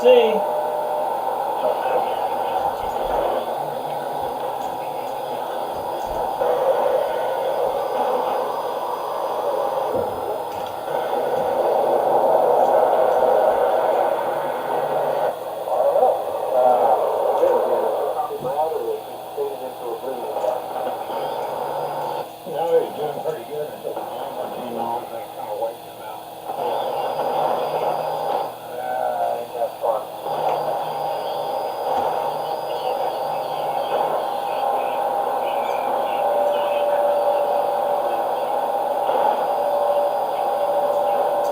see.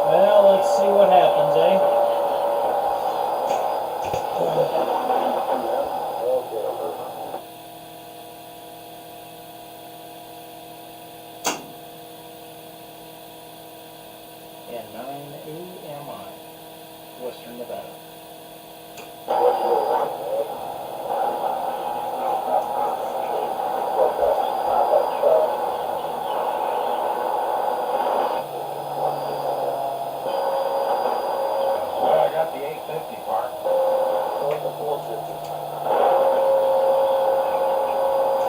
Well, let's see what happens, eh? And 9AMI, Western Nevada.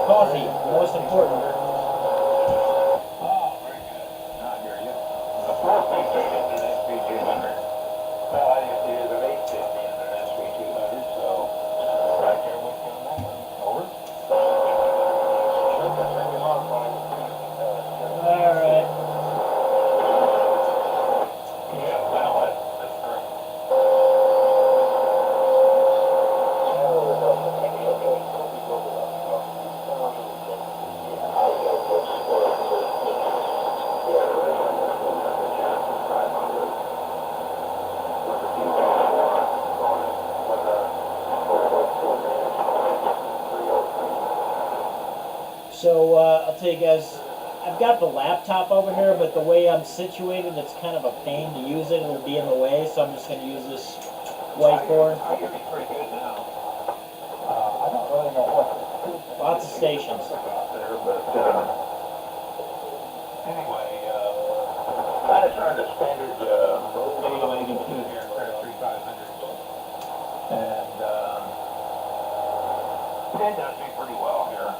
Coffee, most important. Oh, very good. Now I hear you. The 450 is an SP200. Well, I used to use an 850 and an SP200, so right there with you on that one. Over. Should have turned him off on All right. Yeah, well, that's great. So I'll tell you guys, I've got the laptop over here, but the way I'm situated, it's kind of a pain to use it. It'll be in the way, so I'm just going to use this whiteboard. I hear you pretty good now. I don't really know what Lots of stations. out there, but anyway, I just run the standard AM82 here, Credit 3500, and it does me pretty well here.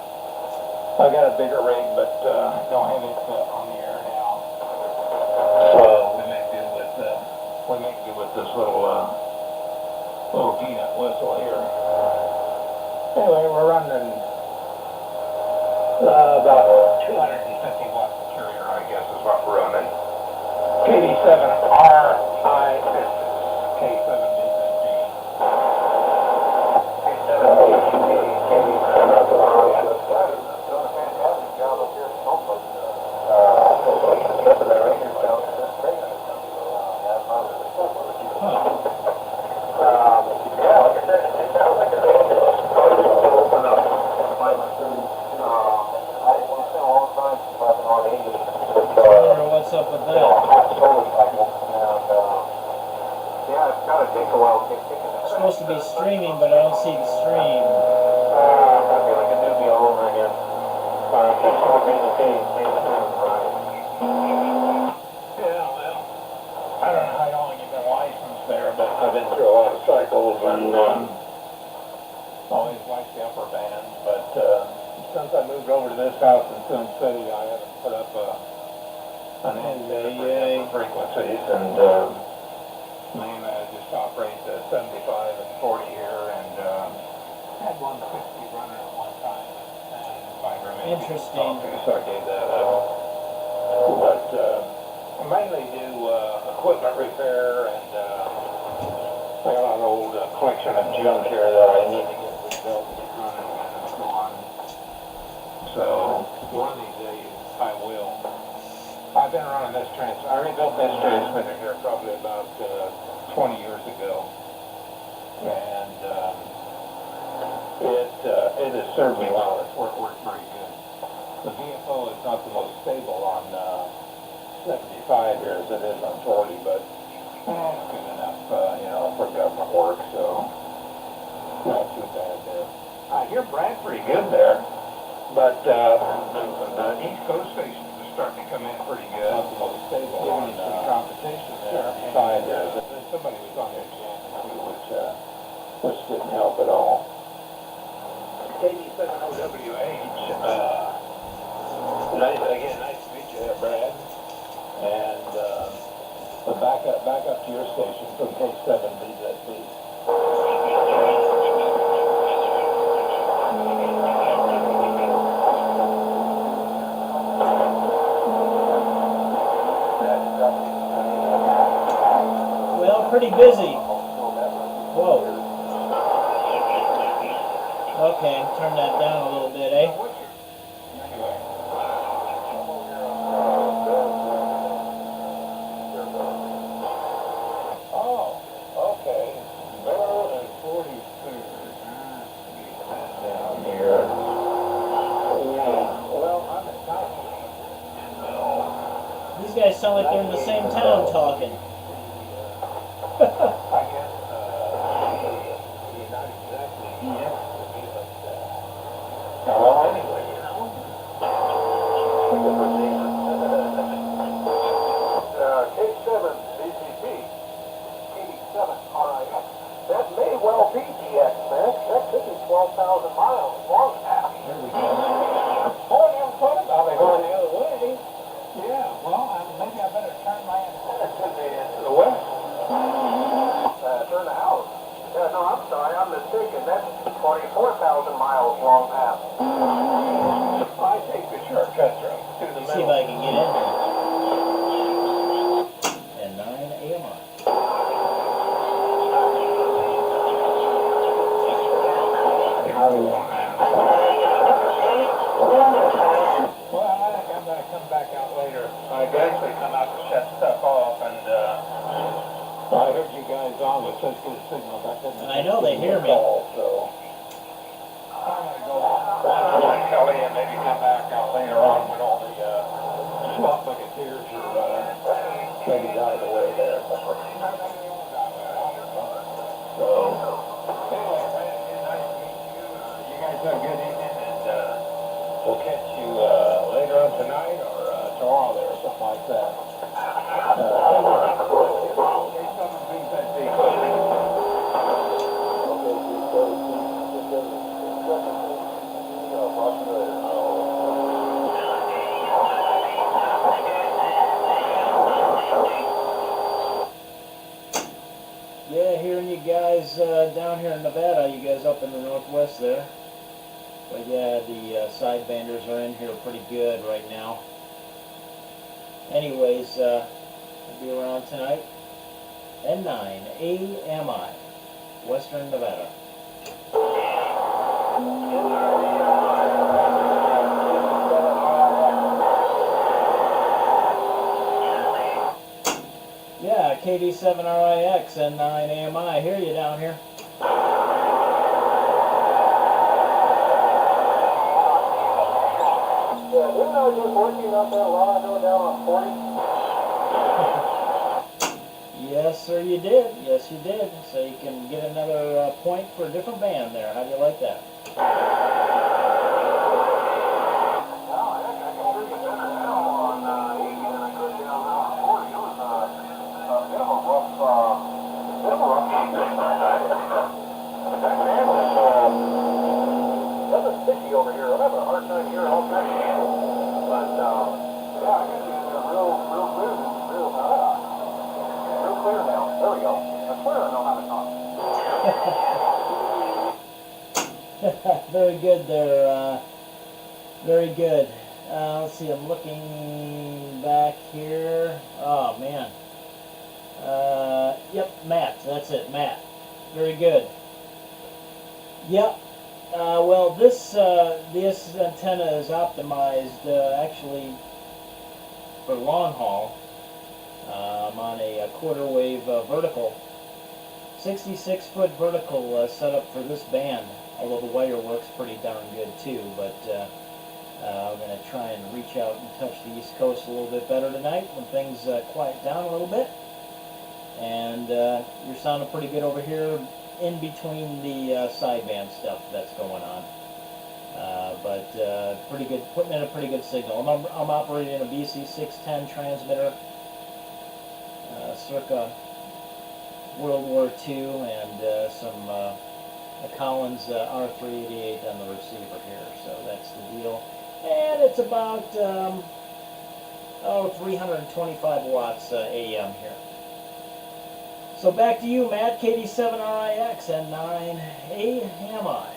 I got a bigger rig, but don't have it on the air now, so we make do with this little peanut whistle here. Anyway, we're running about 250 watts of carrier, I guess is what we're running. KD7RI K7BZG. What's up with that? Yeah, it's gotta take a while to get kicking. It's supposed to be streaming, but I don't see the stream. I feel like a newbie all over again. Yeah, well, I don't know how long you've been licensed there, but I've been through a lot of cycles and always liked the upper band. But since I moved over to this house in Sioux City, I haven't put up an antenna for frequencies, and mainly I just operate the 75 and 40 here, and had 160 running at one time, and Vibrametric Interesting. so I gave that up. But I mainly do equipment repair, and I got an old collection of junk here that I need to get rebuilt and running and so on. So one of these days I will. I've been running this I rebuilt this transmitter here probably about 20 years ago, and it has served me well. It's worked very good. The VFO is not the most stable on 75 here as it is on 40, but it's good enough, for government work, so not too bad there. I hear Brad pretty good there, but the East Coast stations are starting to come in pretty good. Not the most stable on competition there. Beside somebody was on there, Jan, who was back up to your station from K7 BZB. Well, pretty busy. Whoa. Okay, turn that down a little bit, eh? Oh, okay. Barrel and 43rd. Down here. Yeah. Well, I'm at South. These guys sound like they're in the same town talking. I guess, you're not exactly here, but, well, anyway, you know. K7 BCP, 87 RIX. That may well be DX, man. That could be 12,000 miles long now. There we go. Oh, you haven't thought about it going the other way. Yeah, well, maybe I better turn my antenna to the west. Turn the house. Yeah, no, I'm sorry, I'm mistaken. That's 44,000 miles long path. I take the shortcut through to the See if middle. I can get in there. And 9 AMI. How do you want that? Well, I think I'm going to come back out later. I actually come out to shut stuff off, and I heard you guys on with such good signals. I know they hear me. So I'm going to go on Kelly and maybe come back out later on when all the swamp bucketeers are maybe out of the way there. So anyway, nice to meet you. You guys have a good evening, and we'll catch you later on tonight or tomorrow there or something like that. Yeah, hearing you guys down here in Nevada, you guys up in the northwest there. But yeah, the sidebanders are in here pretty good right now. Anyways, we'll be around tonight. N9 AMI, Western Nevada. Yeah, KD7RIX, N9 AMI, I hear you down here. Yeah, didn't I just working out there a while ago down on 40? Yes, sir, you did. Yes, you did. So you can get another point for a different band there. How do you like that? Sticky over here. I'm having a hard time hearing all that. But, yeah, I can hear it real clear now. There we go. I swear I know how to talk. Very good there. Very good. Let's see, I'm looking back here. Oh, man. Yep, Matt. That's it, Matt. Very good. Yep. Well, this antenna is optimized actually for long haul. I'm on a quarter wave vertical, 66-foot vertical setup for this band. Although the wire works pretty darn good too, but I'm going to try and reach out and touch the East Coast a little bit better tonight when things quiet down a little bit. And you're sounding pretty good over here in between the sideband stuff that's going on. But pretty good, putting in a pretty good signal. I'm operating a BC610 transmitter, circa World War II, and some a Collins R388 on the receiver here. So that's the deal. And it's about 325 watts AM here. So back to you, Matt. KD7RIX and 9AMI.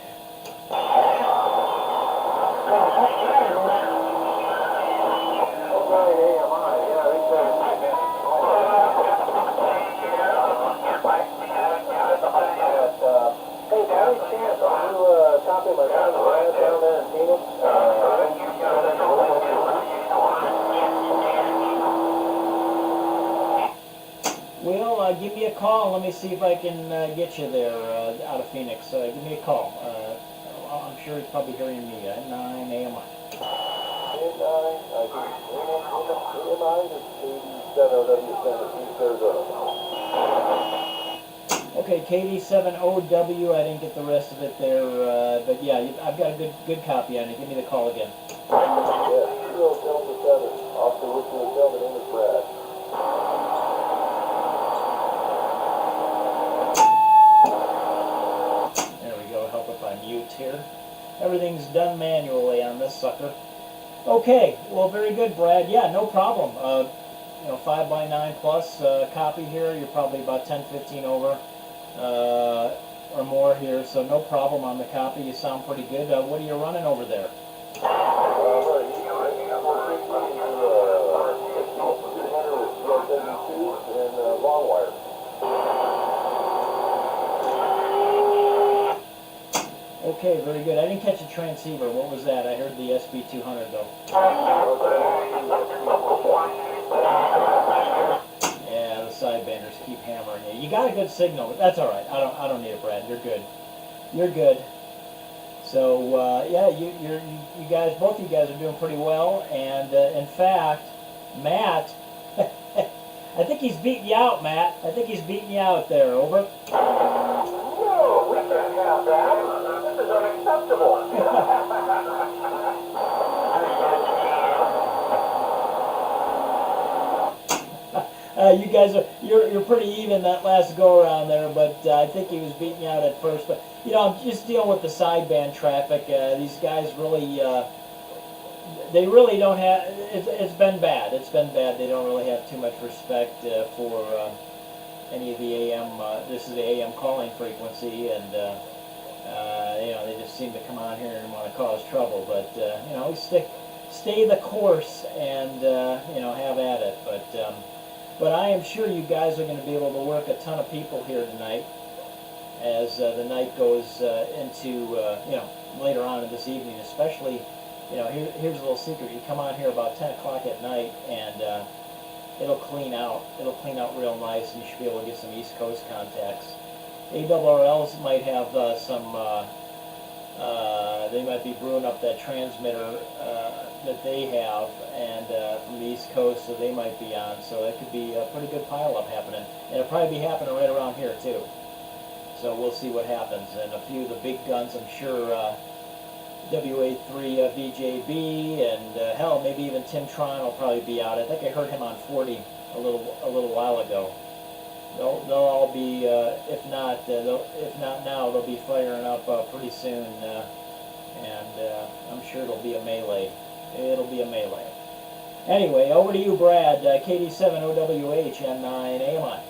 Well, give me a call. Let me see if I can get you there out of Phoenix. Give me a call. I'm sure he's probably hearing me at 9 AMI. Okay, KD7OW. I didn't get the rest of it there, but yeah, I've got a good copy on it. Give me the call again. There we go. Help if I mute here. Everything's done manually on this sucker. Okay, well, very good, Brad. Yeah, no problem. 5x9 plus copy here. You're probably about 10-15 over or more here, so no problem on the copy. You sound pretty good. What are you running over there? Okay, very good. I didn't catch a transceiver. What was that? I heard the SB200 though. Yeah, the sidebanders keep hammering you. You got a good signal. That's all right. I don't need it, Brad. You're good. You're good. So yeah, you guys, both of you guys are doing pretty well. And in fact, Matt, I think he's beating you out, Matt. I think he's beating you out there. Over. No, we can't have that. This is unacceptable. You guys you're pretty even that last go around there, but I think he was beating you out at first. But I'm just dealing with the sideband traffic. These guys really, they really don't have. It's been bad. It's been bad. They don't really have too much respect for any of the AM. This is the AM calling frequency, and they just seem to come on here and want to cause trouble. But stay the course and have at it. But I am sure you guys are going to be able to work a ton of people here tonight as the night goes into, later on in this evening, especially, here's a little secret. You come on here about 10 o'clock at night and it'll clean out. It'll clean out real nice and you should be able to get some East Coast contacts. ARRLs might have they might be brewing up that transmitter that they have, and from the East Coast, so they might be on. So it could be a pretty good pileup happening, and it'll probably be happening right around here too. So we'll see what happens. And a few of the big guns, I'm sure, WA3 VJB, and hell, maybe even Tim Tron will probably be out. I think I heard him on 40 a little while ago. They'll all be, if not now, they'll be firing up pretty soon, and I'm sure it'll be a melee. It'll be a melee. Anyway, over to you, Brad. KD7OWH and 9 AMI.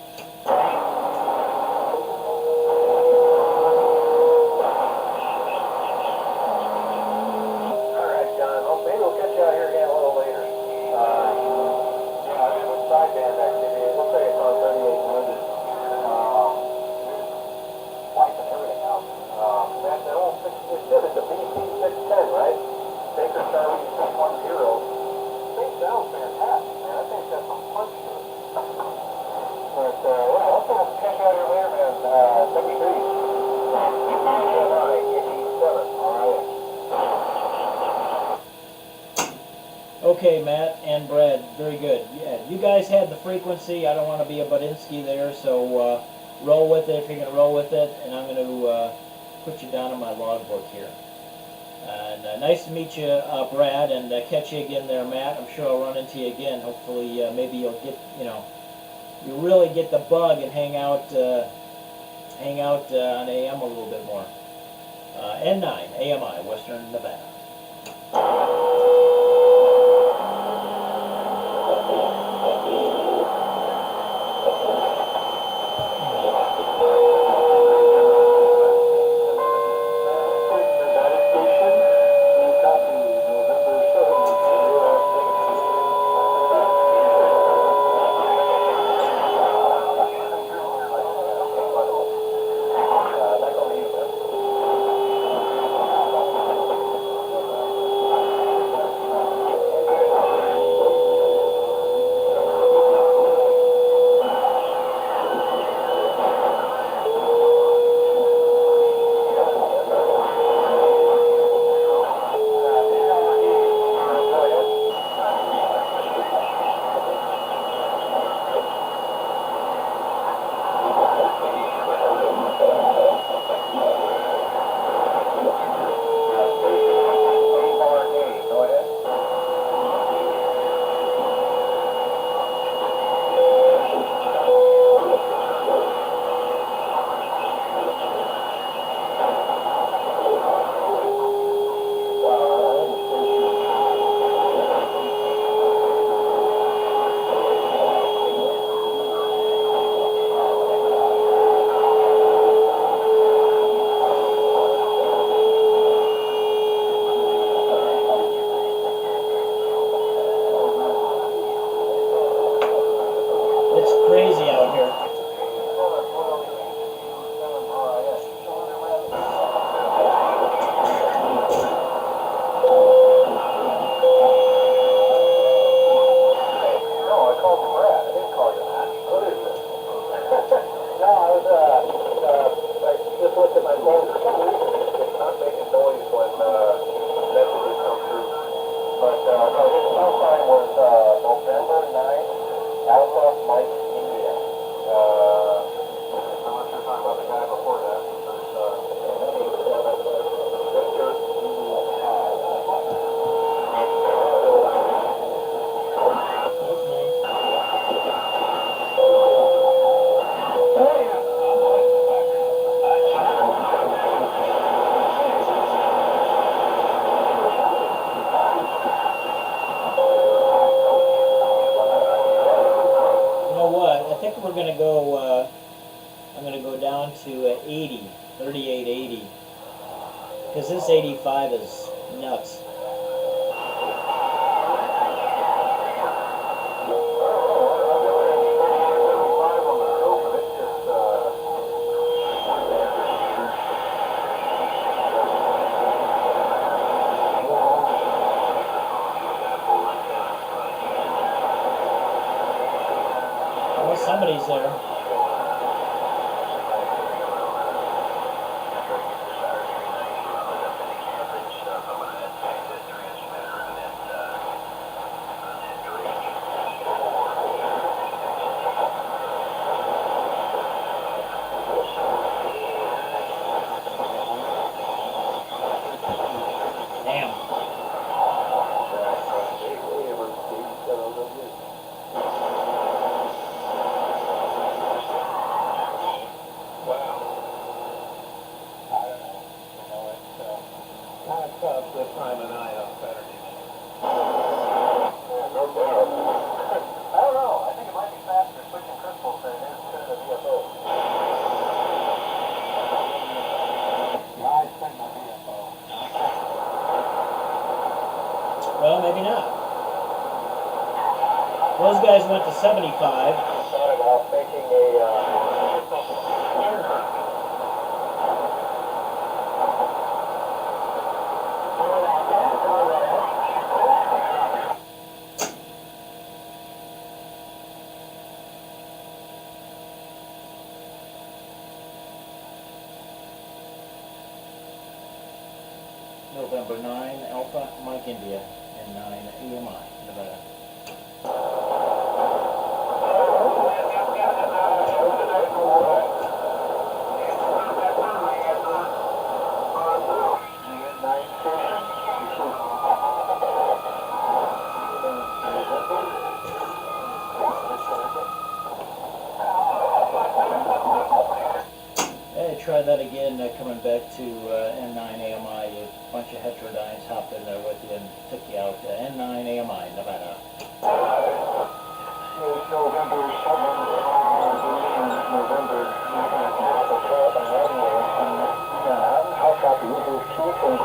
Okay, Matt and Brad, very good. Yeah, you guys had the frequency. I don't want to be a Budinsky there, so roll with it if you're going to roll with it, and I'm going to put you down in my logbook here. And nice to meet you, Brad, and catch you again there, Matt. I'm sure I'll run into you again. Hopefully, maybe you'll get, you really get the bug and hang out on AM a little bit more. N9, AMI, Western Nevada. go down to 80, 3880, because this 85 is nuts. Well, somebody's there. Damn. This time of night on Saturday. No doubt. I don't know. I think it might be faster switching crystals than it is to the VFO. I think my VFO. Well, maybe not. Those guys went to 75. Started off making a November 9, Alpha Mike India, and 9 EMI, Nevada. Hey, try that again, coming back to N9 AMI. A bunch of heterodynes hopped in there with you and took you out. N9 AMI, Nevada. It's November 7th, November. How copy? This is Keith and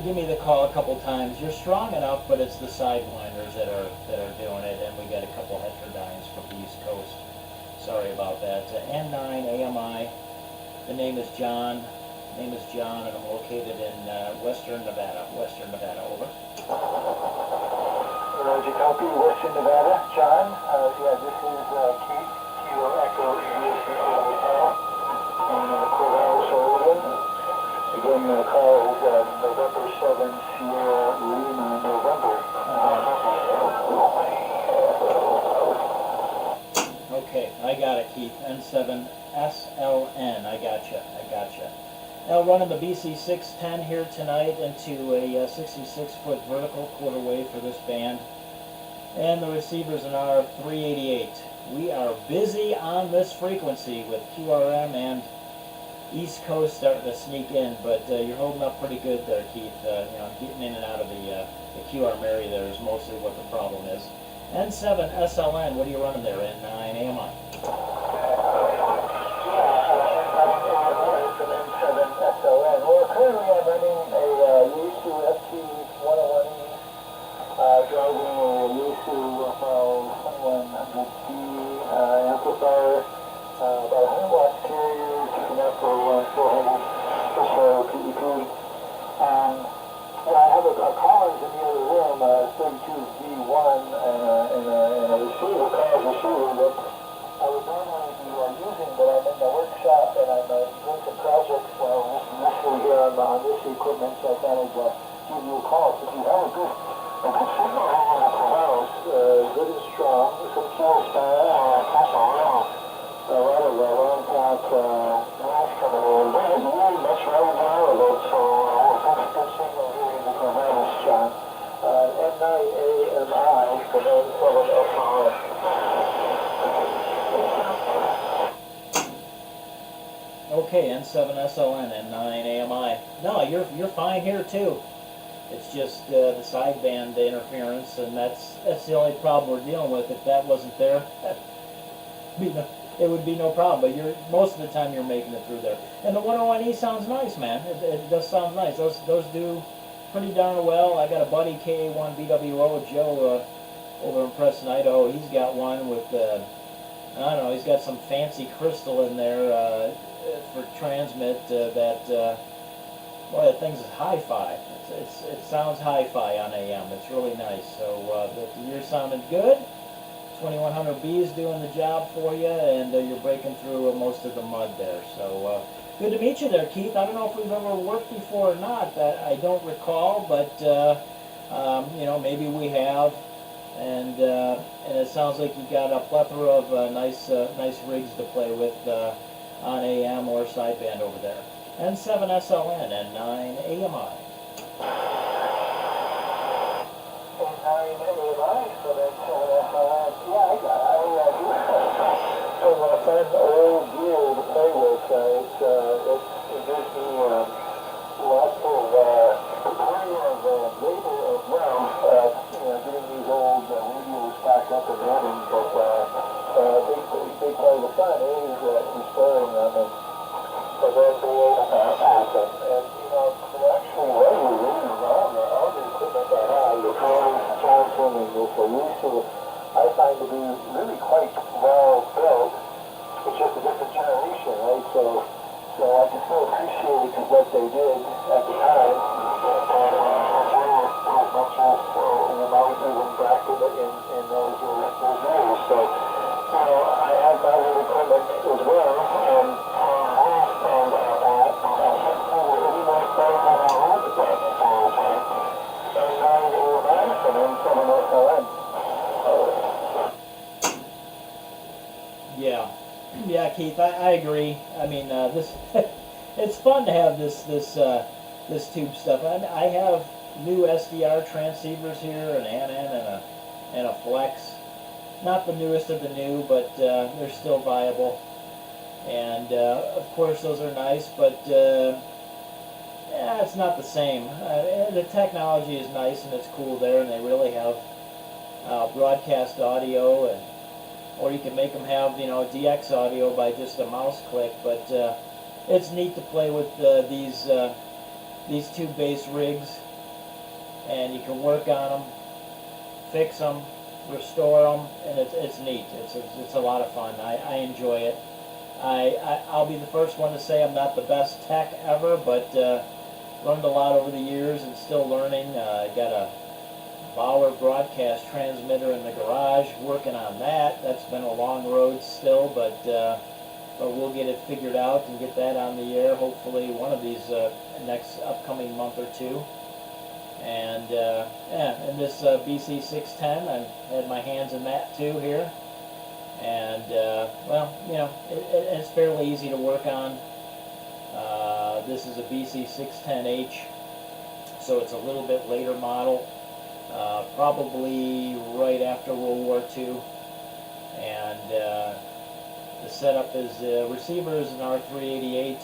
Give me the call a couple times. You're strong enough, but it's the sidewinders that are doing it, and we got a couple heterodynes from the East Coast. Sorry about that. N9 AMI. The name is John. And I'm located in Western Nevada. Over. Roger, copy. Western Nevada. John. Yeah, this is Keith. Kilo Echo Hotel. And Corvallis, Oregon. Again, call is November 7th, Sierra Lima, November. Okay, I got it, Keith. N7 SLN. I gotcha. Now running the BC610 here tonight into a 66-foot vertical quarter wave for this band. And the receiver's an RF388. We are busy on this frequency with QRM and East Coast starting to sneak in, but you're holding up pretty good there, Keith. Getting in and out of the QR area there is mostly what the problem is. N7 SLN, what are you running there? N9 AMI. Well, currently I'm running a Yaesu FT101E, driving a Yaesu 2100D amplifier, about 100 watts carrier, keeping up for 400 or so PEP. I have a collars in the other room, 32V1, and a receiver, collars receiver that I would normally be using, but I'm in the workshop and I'm doing some projects initially here on this equipment, so I thought I'd give you a call. So if you have a good signal in the house, good and strong, some kills, a lot of long pack noise coming in. There's really much right now of it, so we'll good signal here in the Corvallis, John. N9 AMI, the N7 SLN. Okay, N7 SLN and 9 AMI. No, you're fine here too. It's just the sideband interference, and that's the only problem we're dealing with. If that wasn't there, it would be no problem. But most of the time you're making it through there. And the 101E sounds nice, man. It does sound nice. Those do pretty darn well. I got a buddy, KA1 BWO, Joe, over in Preston, Idaho. He's got one with, I don't know, he's got some fancy crystal in there for transmit boy, that thing's hi-fi. It sounds hi-fi on AM. It's really nice. So you're sounding good. 2100B is doing the job for you, and you're breaking through most of the mud there. So good to meet you there, Keith. I don't know if we've ever worked before or not. I don't recall, but you know, maybe we have. And it sounds like you got a plethora of nice rigs to play with on AM or sideband over there. N7SLN and 9AMI. An old gear to play with. It gives me lots of plenty of labor as well. Getting these old radios back up and running, but big part of the fun is restoring them and then being able to happen. And they're actually regularly all the equipment I have, the Collins, Johnson, and the Felicia, I find to be really quite well built. It's just a different generation, right? So I can still appreciate what they did at the time. As much as obviously when back in those years. So I have my own equipment as well, and really nice better than I had at the time. And now we're back, and then someone else will end. Yeah, Keith, I agree. I mean, this it's fun to have this tube stuff. I have new SDR transceivers here, an Anon and a Flex. Not the newest of the new, but they're still viable. And of course, those are nice, but yeah, it's not the same. The technology is nice and it's cool there, and they really have broadcast audio, or you can make them have DX audio by just a mouse click. But it's neat to play with these tube-based rigs, and you can work on them, fix them, restore them, and it's neat. It's a lot of fun. I enjoy it. I'll be the first one to say I'm not the best tech ever, but learned a lot over the years and still learning. I got a Bauer broadcast transmitter in the garage, working on that. That's been a long road still, but we'll get it figured out and get that on the air hopefully one of these next upcoming month or two. And yeah, and this BC610, I've had my hands in that too here. And well, it's fairly easy to work on. This is a BC610H, so it's a little bit later model. Probably right after World War II, and the setup is the receiver is an R388,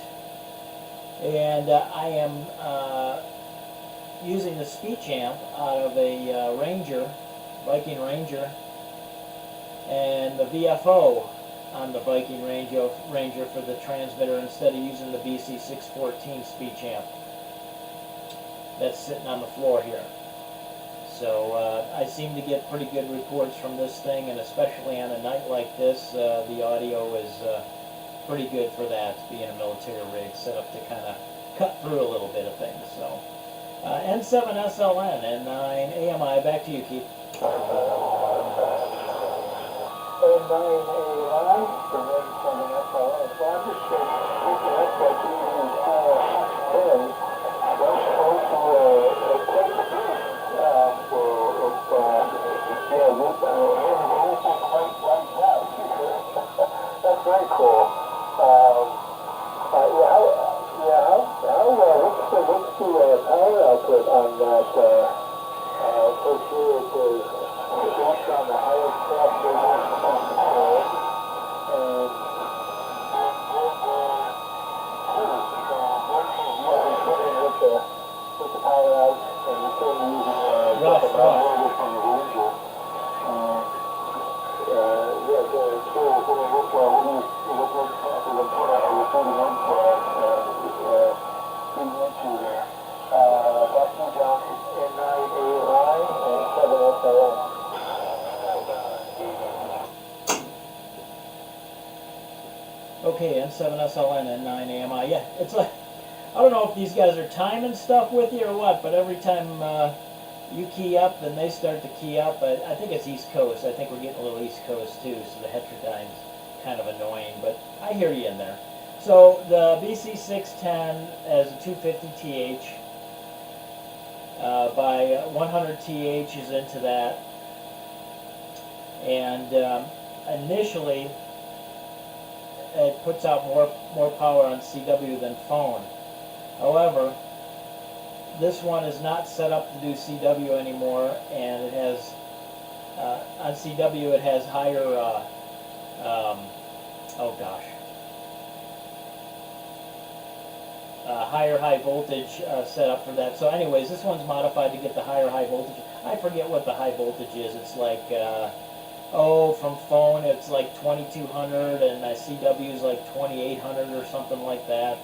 and I am using the speech amp out of a Ranger, Viking Ranger, and the VFO on the Viking Ranger for the transmitter instead of using the BC614 speech amp that's sitting on the floor here. So I seem to get pretty good reports from this thing, and especially on a night like this, the audio is pretty good for that, being a military rig set up to kind of cut through a little bit of things. So N7SLN and 9AMI, back to you, Keith. N9AMI for N7SLN. So I'm just looking at that BU410. That's also that's very cool. What's the power output on that? For sure it is based on the highest craft business and with the power out, and you Well, it was put out a 31 into there. That's the John N9A line and 7SLN. Okay, N7SLN and 9AMI. Yeah, it's like, I don't know if these guys are timing stuff with you or what, but every time you key up, then they start to key up. But I think it's East Coast. I think we're getting a little East Coast too, so the heterodyne's kind of annoying, but I hear you in there. So the BC610 has a 250 TH. By 100 TH is into that. And initially, it puts out more power on CW than phone. However, this one is not set up to do CW anymore, and it has on CW it has higher higher high voltage set up for that. So anyways, this one's modified to get the higher high voltage. I forget what the high voltage is. It's like from phone it's like 2200, and CW is like 2800 or something like that.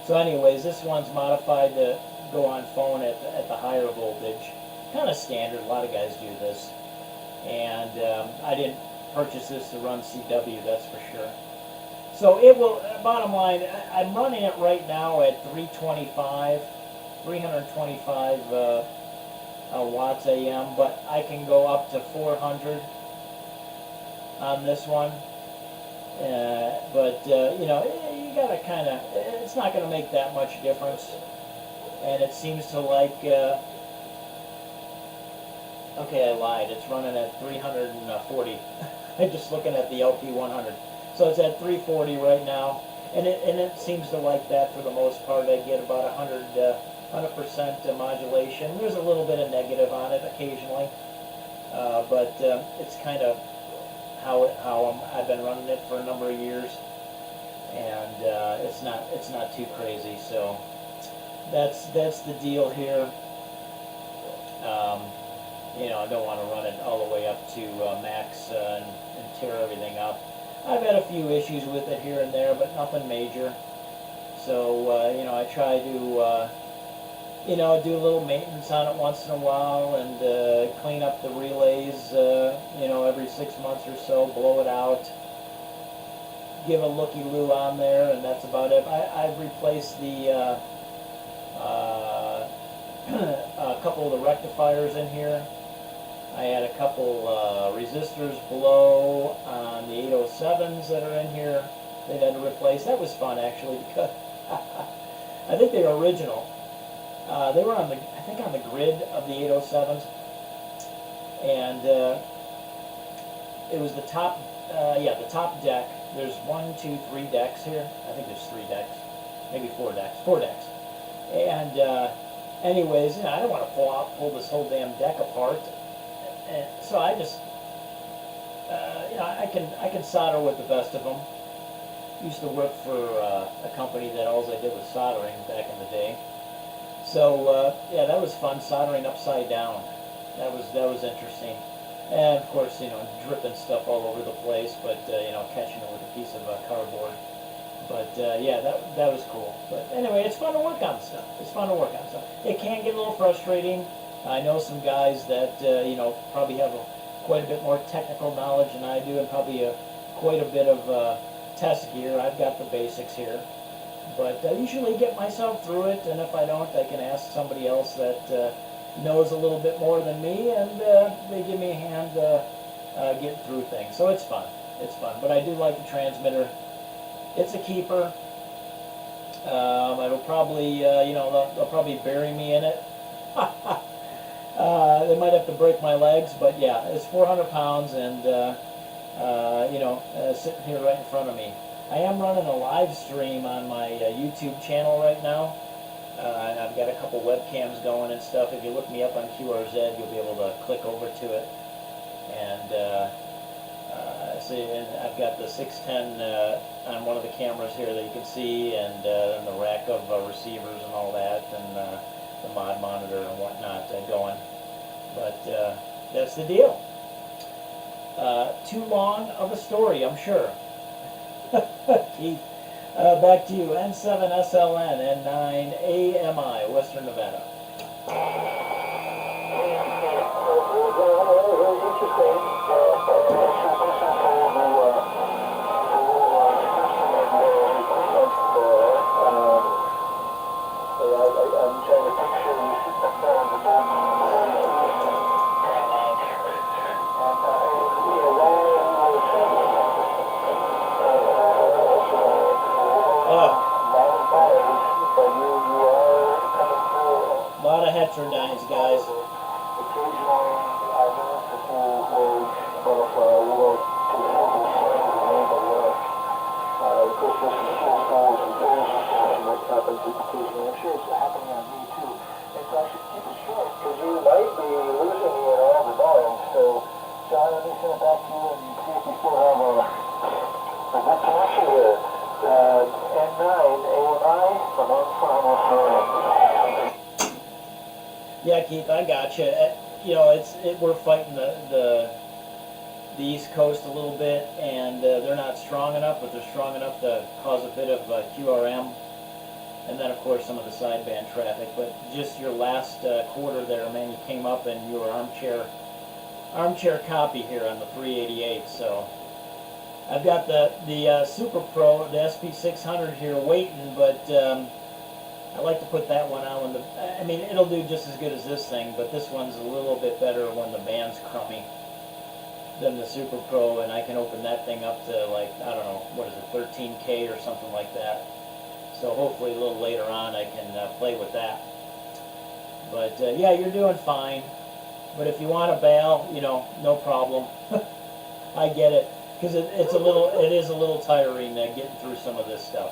So anyways, this one's modified to go on phone at the higher voltage. Kind of standard, a lot of guys do this. And I didn't purchase this to run CW, that's for sure. So it will, bottom line, I'm running it right now at 325 watts AM, but I can go up to 400 on this one. But you know, you gotta kind of, it's not going to make that much difference. And it seems to like, okay, I lied, it's running at 340. I'm just looking at the LP100. So it's at 340 right now, and it seems to like that for the most part. I get about 100% modulation. There's a little bit of negative on it occasionally, but it's kind of how I've been running it for a number of years, and it's not too crazy. So that's the deal here. You know, I don't want to run it all the way up to max and tear everything up. I've had a few issues with it here and there, but nothing major. So, you know, I try to, you know, do a little maintenance on it once in a while and clean up the relays, you know, every 6 months or so, blow it out, give a looky-loo on there, and that's about it. I've replaced the, a couple of the rectifiers in here. I had a couple resistors below on the 807s that are in here that I had to replace. That was fun actually, because I think they were original. They were on the, I think on the grid of the 807s, and it was the top, yeah, the top deck. There's 1, 2, 3 decks here. I think there's 3 decks, maybe 4 decks. 4 decks. And anyways, you know, I don't want to pull this whole damn deck apart. And so I just, you know, I can solder with the best of them. Used to work for a company that all I did was soldering back in the day. So yeah, that was fun, soldering upside down. That was interesting. And of course, you know, dripping stuff all over the place, but you know, catching it with a piece of cardboard. But yeah, that was cool. But anyway, it's fun to work on stuff. It's fun to work on stuff. It can get a little frustrating. I know some guys that you know, probably have quite a bit more technical knowledge than I do, and probably quite a bit of test gear. I've got the basics here, but I usually get myself through it, and if I don't, I can ask somebody else that knows a little bit more than me, and they give me a hand getting through things. So it's fun. It's fun. But I do like the transmitter. It's a keeper. It'll probably, you know, they'll probably bury me in it. They might have to break my legs, but yeah, it's 400 pounds, and you know, sitting here right in front of me. I am running a live stream on my YouTube channel right now. And I've got a couple webcams going and stuff. If you look me up on QRZ, you'll be able to click over to it. And see, and I've got the 610 on one of the cameras here that you can see, and the rack of receivers and all that, and the mod monitor and whatnot going. But that's the deal. Too long of a story, I'm sure. Keith, back to you. N7SLN, N9AMI, Western Nevada. I'm trying to picture A lot of heterodynes, guys. occasionally I notice a few words, but if I will of course, this is full stars and what happens occasionally. I'm sure it's happening on me too. And so I should keep it short because you might be losing me in all the volumes. So, John, let me send it back to you and see if we still have a good connection here. N9 AMI from N7SLN. Yeah, Keith, I got you. You know, we're fighting the East Coast a little bit, and they're not strong enough, but they're strong enough to cause a bit of QRM, and then of course some of the sideband traffic. But just your last quarter there, man, you came up and you were armchair copy here on the 388. So I've got the Super Pro, the SP600 here waiting, but I like to put that one on when I mean, it'll do just as good as this thing, but this one's a little bit better when the band's crummy than the Super Pro, and I can open that thing up to, like, I don't know, what is it, 13K or something like that. So hopefully a little later on I can play with that. But yeah, you're doing fine. But if you want to bail, you know, no problem. I get it, because it is a little tiring getting through some of this stuff.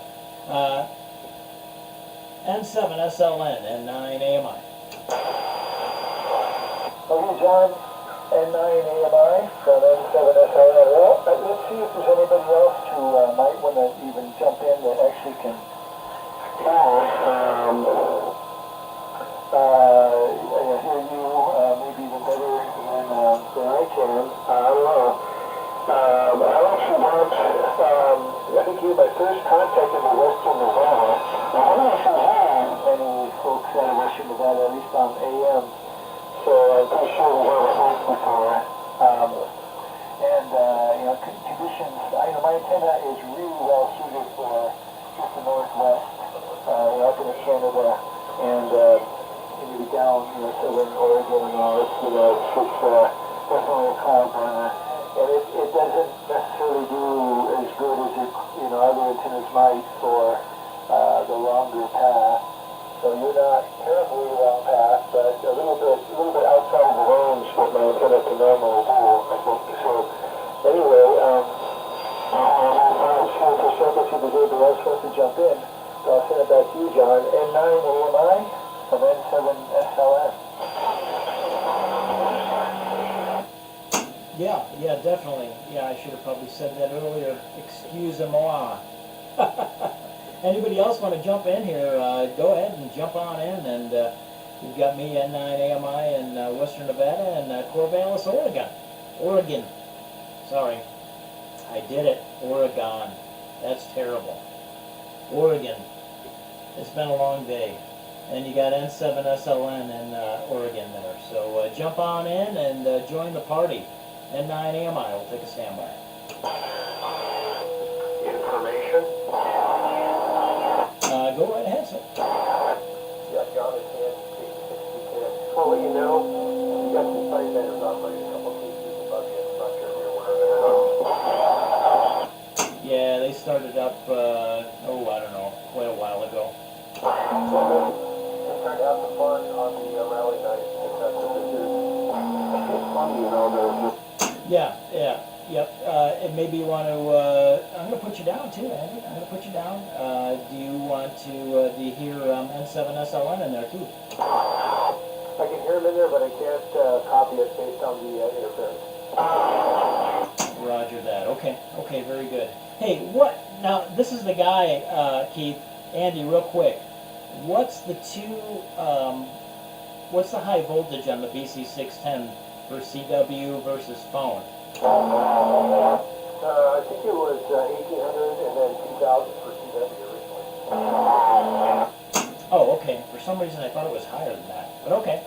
N7SLN, N9AMI. Okay, John, N9AMI from N7SLN. Well, let's see if there's anybody else who might want to even jump in that actually can hear you maybe even better than I can. I don't know. I actually want, I think you're my first contact in the Western Nevada. I don't actually have any folks out of Western Nevada, at least on AM. So I'm pretty sure we have a phone before. You know, conditions, my antenna is really well suited for just the Northwest, up in Canada, and maybe down, southern Oregon and all this, it's definitely a cloud burner. And it doesn't necessarily do as good as other antennas might for the longer path. So you're not terribly long path, but a little bit outside of the range what my antenna can normally do, I think. So anyway, I'm sure for sure that you deserve the right supposed to jump in. So I'll send it back to you, John. N9AMI from N7SLN. Yeah, definitely. Yeah, I should have probably said that earlier. Excuse-moi. Anybody else want to jump in here? Go ahead and jump on in. And you've got me, N9AMI in Western Nevada, and Corvallis, Oregon. Sorry, I did it. Oregon. That's terrible. Oregon. It's been a long day. And you got N7SLN in Oregon there. So jump on in and join the party. N9AMI will take a standby. Information? Go right ahead, sir. Yeah, John is in 6010. Well, you know, we got some site vendors operating a couple of pieces above the instructor here. Yeah, they started up, I don't know, quite a while ago. They turned out the fun on the rally night. It's funny, there's Yeah, yep. And maybe you want to, I'm going to put you down too, Andy. I'm going to put you down. Do you want to, do you hear N7SLN in there too? I can hear him in there, but I can't copy it based on the interference. Roger that. Okay, very good. Hey, now this is the guy, Keith, Andy, real quick. What's the high voltage on the BC610 for CW versus phone? I think it was 1800 and 2,000 for CW originally. Oh, okay. For some reason I thought it was higher than that. But okay.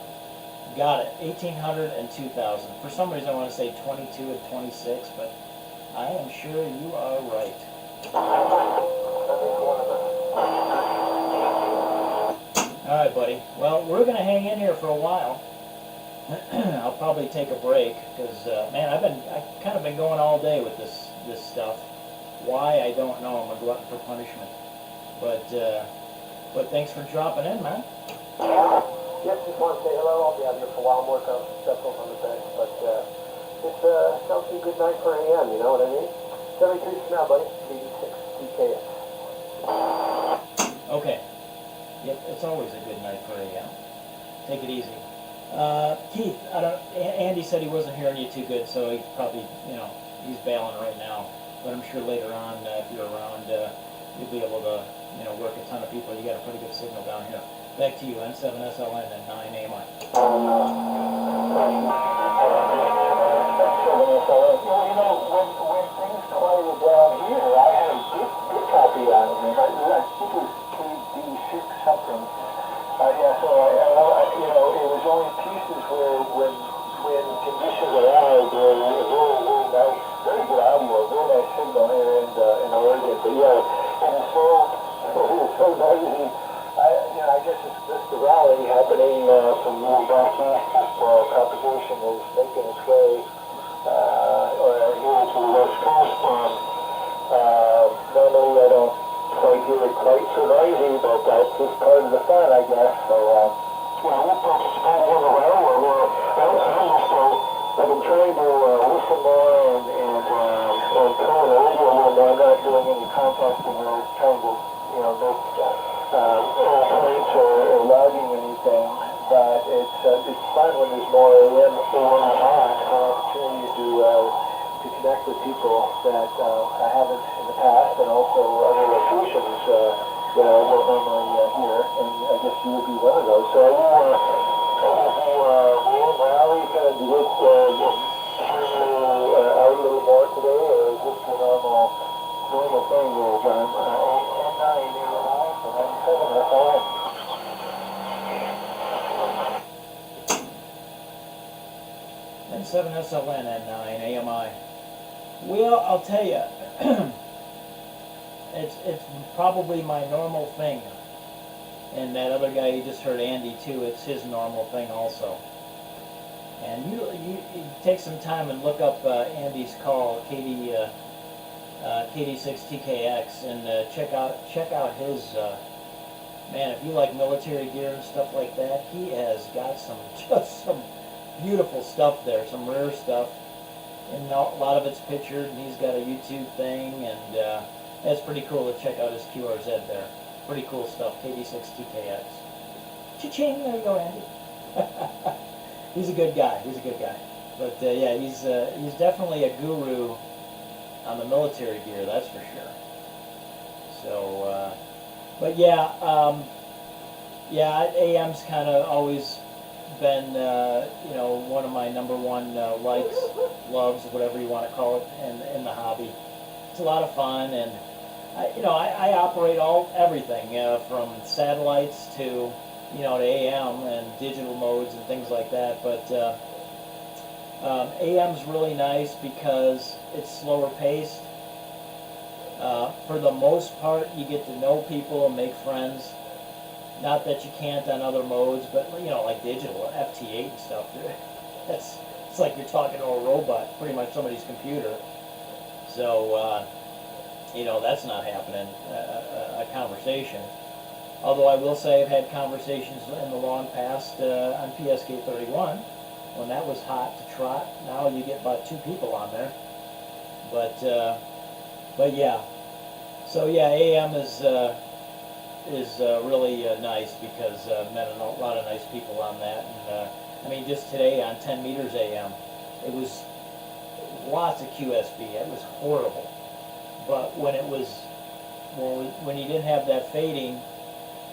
Got it. 1,800 and 2,000. For some reason I want to say 22 and 26, but I am sure you are right. Alright, buddy. Well, we're going to hang in here for a while. I'll probably take a break, because, man, I've kind of been going all day with this stuff. Why, I don't know. I'm a glutton for punishment. But thanks for dropping in, man. Yes, just want to say hello. I'll be out here for a while, work on some stuff over on the bench, but it's sounds like a good night for AM, you know what I mean? 73 for now, buddy. 86 TKS. Okay. Yep, it's always a good night for AM. Take it easy. Keith, Andy said he wasn't hearing you too good, so he probably, he's bailing right now. But I'm sure later on, if you're around, you'll be able to, work a ton of people. You got a pretty good signal down here. Back to you, N7SLN and 9 AMI. When things quieted down here, I had a good copy on him. I think it was KD6 something. Yeah, so it was only pieces where when conditions allowed, very nice, very good audio, very nice signal here in Oregon. But yeah, it was so noisy. I guess it's just the rally happening from moving back east while propagation is making its way here to the west coast. Normally I don't quite hear it quite so noisy, but that's just part of the fun, I guess. So, we'll participate in the railroad. I've been trying to listen more and turn the radio when I'm not doing any contacting or trying to, make points or logging anything. But it's fun when there's more AM or on, an opportunity to connect with people that I haven't in the past, and also other locations that I won't normally hear, and I guess you would be one of those. So I will rally kind of get out a little more today, or is this the normal thing here, John? N9, and N7, that's all. N7SLN and 9 AMI. Well, I'll tell you, it's probably my normal thing. And that other guy you just heard, Andy, too, it's his normal thing also. And you take some time and look up Andy's call, KD6TKX, and check out his, man, if you like military gear and stuff like that, he has got just some beautiful stuff there, some rare stuff, and a lot of it's pictured, and he's got a YouTube thing, and it's pretty cool to check out his QRZ there. Pretty cool stuff, KD6TKX. Cha-ching, there you go, Andy. He's a good guy, But yeah, he's definitely a guru on the military gear, that's for sure. So, but yeah, AM's kind of always been, one of my number one likes, loves, whatever you want to call it, in the hobby. It's a lot of fun, and I operate everything from satellites to to AM and digital modes and things like that. But AM's really nice because it's slower paced. For the most part, you get to know people and make friends. Not that you can't on other modes, but like digital, FT8 and stuff. It's like you're talking to a robot, pretty much somebody's computer. So that's not happening. A conversation. Although I will say I've had conversations in the long past on PSK 31 when that was hot to trot. Now you get about 2 people on there. But yeah. So yeah, AM is really nice because I've met a lot of nice people on that. And I mean, just today on 10 meters AM, it was lots of QSB. It was horrible. But when when you didn't have that fading,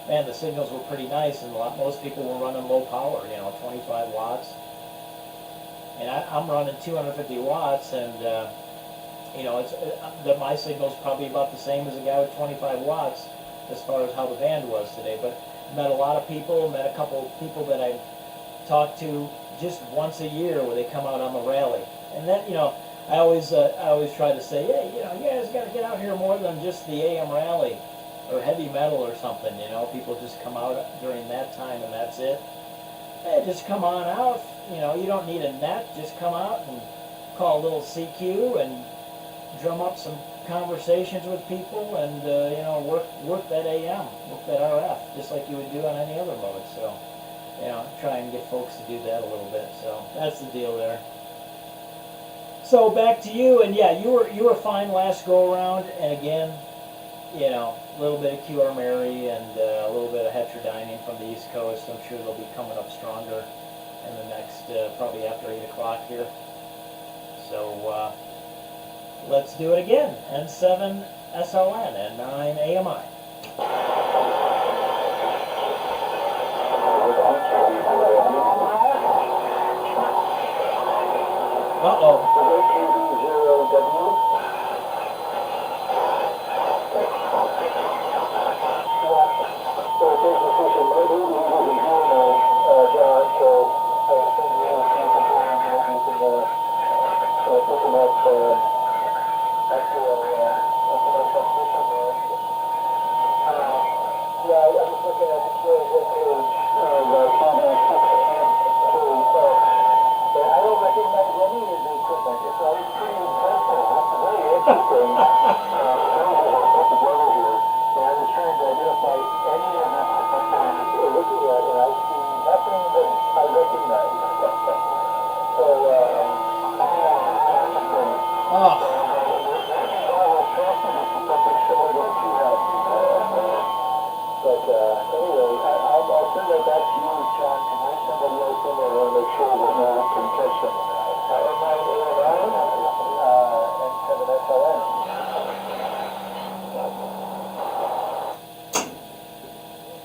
man, the signals were pretty nice, and most people were running low power, 25 watts. And I'm running 250 watts, and You know, my signal's probably about the same as a guy with 25 watts as far as how the band was today. But met a lot of people, met a couple of people that I talked to just once a year where they come out on the rally. And that, you know, I always try to say, hey, you know, you guys got to get out here more than just the AM rally or heavy metal or something. You know, people just come out during that time and that's it. Hey, just come on out. You know, you don't need a net. Just come out and call a little CQ and drum up some conversations with people and you know, work that AM, work that RF, just like you would do on any other mode. So, you know, try and get folks to do that a little bit. So that's the deal there. So back to you, and yeah, you were fine last go around, and again, you know, a little bit of QR Mary and a little bit of heterodyning from the East Coast. I'm sure they'll be coming up stronger in the next probably after 8 o'clock here. So let's do it again. N7 SLN and 9 AMI. Uh-oh.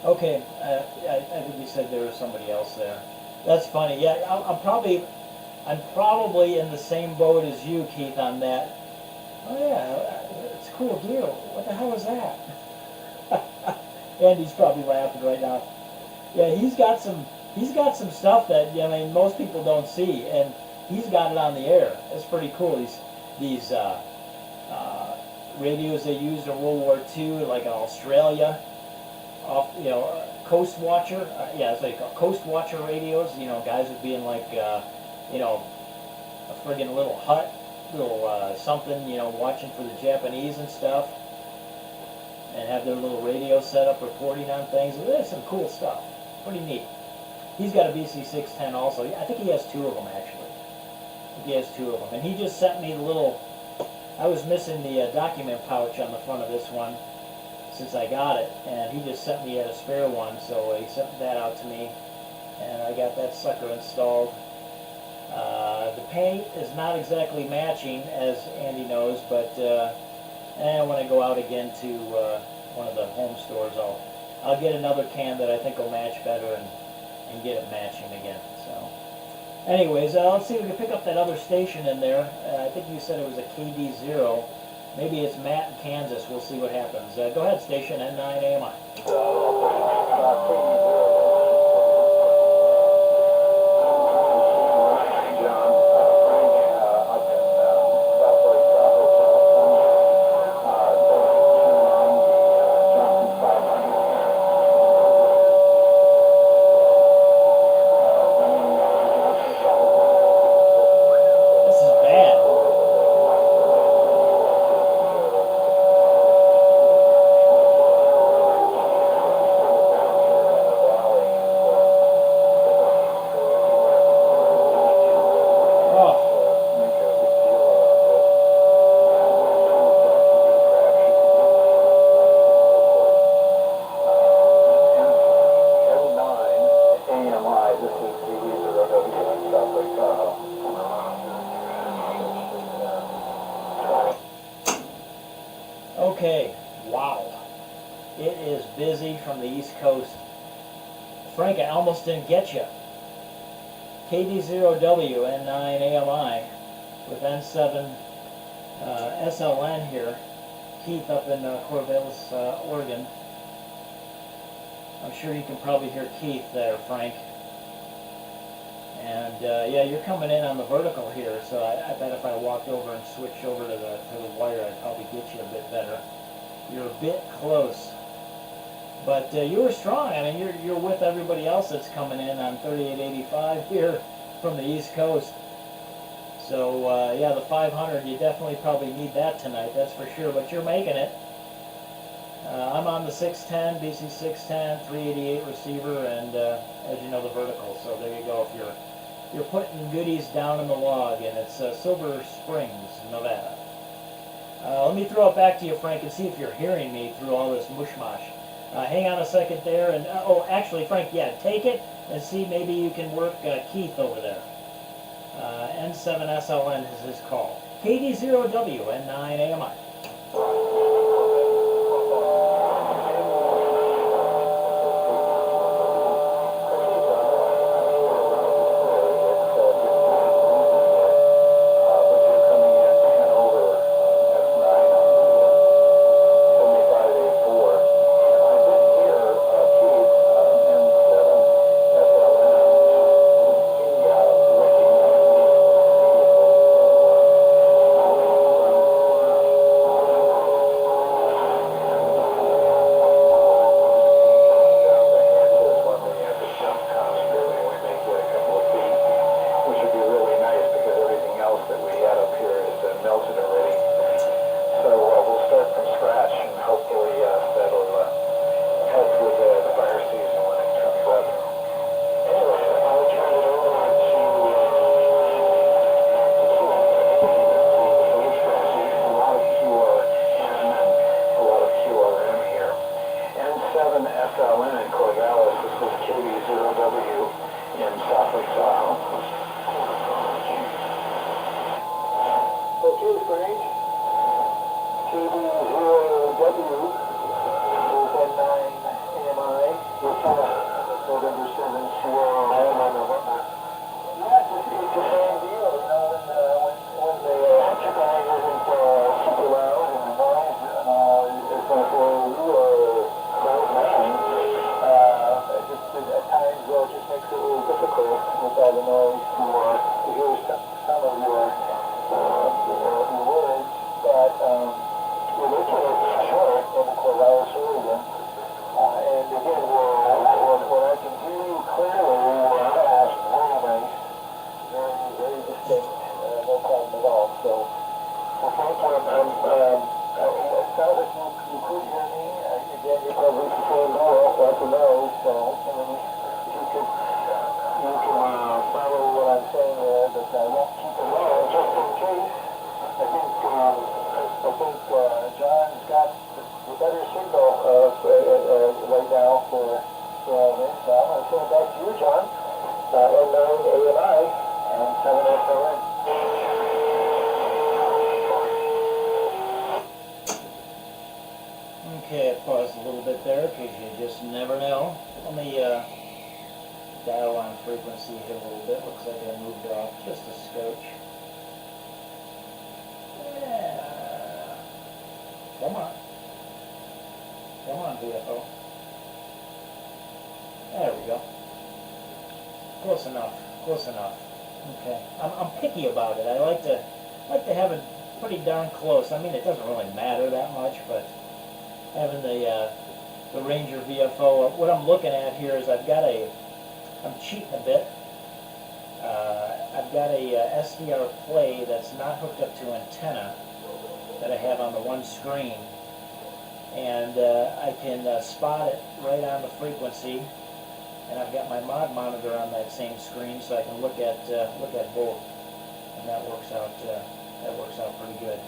Okay, I think you said there was somebody else there. That's funny. Yeah, I'm probably in the same boat as you, Keith, on that. Oh yeah, it's a cool deal. What the hell is that? Andy's probably laughing right now. Yeah, he's got some stuff that, I mean, most people don't see, and he's got it on the air. It's pretty cool. These radios they used in World War II, like in Australia. Off, you know, Coast Watcher, yeah, it's like Coast Watcher radios. You know, guys would be in like, you know, a friggin' little hut, little something, you know, watching for the Japanese and stuff, and have their little radio set up, reporting on things. There's some cool stuff. Pretty neat. He's got a BC610 also. I think he has 2 of them actually. I think he has 2 of them, and he just sent me the little. I was missing the document pouch on the front of this one since I got it, and he just sent me a spare one, so he sent that out to me, and I got that sucker installed. The paint is not exactly matching, as Andy knows, but when I go out again to one of the home stores, I'll get another can that I think will match better and get it matching again. So, anyways, let's see if we can pick up that other station in there. I think you said it was a KD0. Maybe it's Matt in Kansas. We'll see what happens. Go ahead, station N9 AMI. Okay, wow. It is busy from the East Coast. Frank, I almost didn't get you. KD0W N9 AMI with N7 SLN here, Keith up in Corvallis, Oregon. I'm sure you can probably hear Keith there, Frank. And yeah, you're coming in on the vertical here, so I bet if I walked over and switched over to the wire, I'd probably get you a bit better. You're a bit close, but you were strong. I mean, you're with everybody else that's coming in on 3885 here from the East Coast. So yeah, the 500, you definitely probably need that tonight, that's for sure. But you're making it. I'm on the 610, BC 610, 388 receiver, and as you know, the vertical. So there you go. If you're putting goodies down in the log, and it's Silver Springs, Nevada. Let me throw it back to you, Frank, and see if you're hearing me through all this mushmash. Hang on a second there, and oh, actually, Frank, yeah, take it and see maybe you can work Keith over there. N7SLN is his call. KD0W, N9AMI. SLN in Corvallis. This is KD0W in South Lake Tahoe. Okay, Frank. KD0W is N9AMI. It's November 7th, Sierra Lima, whatnot. Yeah, it's the same deal. You know, when the electrical isn't super loud and the noise is going to at times it just makes it a little difficult with all the noise to hear some of your words, but we're looking at short in Corvallis, Oregon, and again, when I can hear you clearly, fast, very nice, very distinct, no problem at all. So Frank, it sounds like you could hear me. Again, you're probably the same deal, like you know, so if you can follow what I'm saying there, but I won't keep it low, just in case. I think John's got the better signal right now for all this. So I'm going to send it back to you, John. N9AMI and 7SLN. Okay, I paused a little bit there because you just never know. Let me dial on frequency here a little bit. Looks like I moved it off just a scotch. Yeah. Come on. Come on, VFO. There we go. Close enough. Close enough. Okay. I'm picky about it. I like to have it pretty darn close. I mean, it doesn't really matter that much, but having the Ranger VFO, what I'm looking at here is I'm cheating a bit. I've got a SDR play that's not hooked up to antenna that I have on the one screen, and I can spot it right on the frequency, and I've got my mod monitor on that same screen, so I can look at both, and that works out pretty good.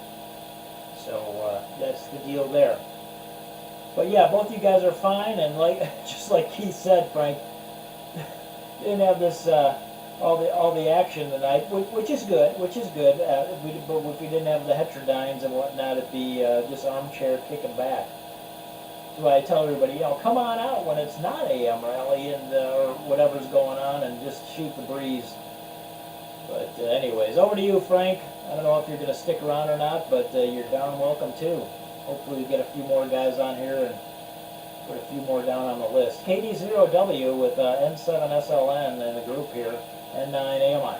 So that's the deal there. But yeah, both you guys are fine, and just like Keith said, Frank, didn't have this all the action tonight, which is good. But if we didn't have the heterodynes and whatnot, it'd be just armchair kicking back. That's why I tell everybody, come on out when it's not AM rally and or whatever's going on, and just shoot the breeze. But anyways, over to you, Frank. I don't know if you're going to stick around or not, but you're darn welcome too. Hopefully we get a few more guys on here and put a few more down on the list. KD0W with N7SLN in the group here, N9AMI.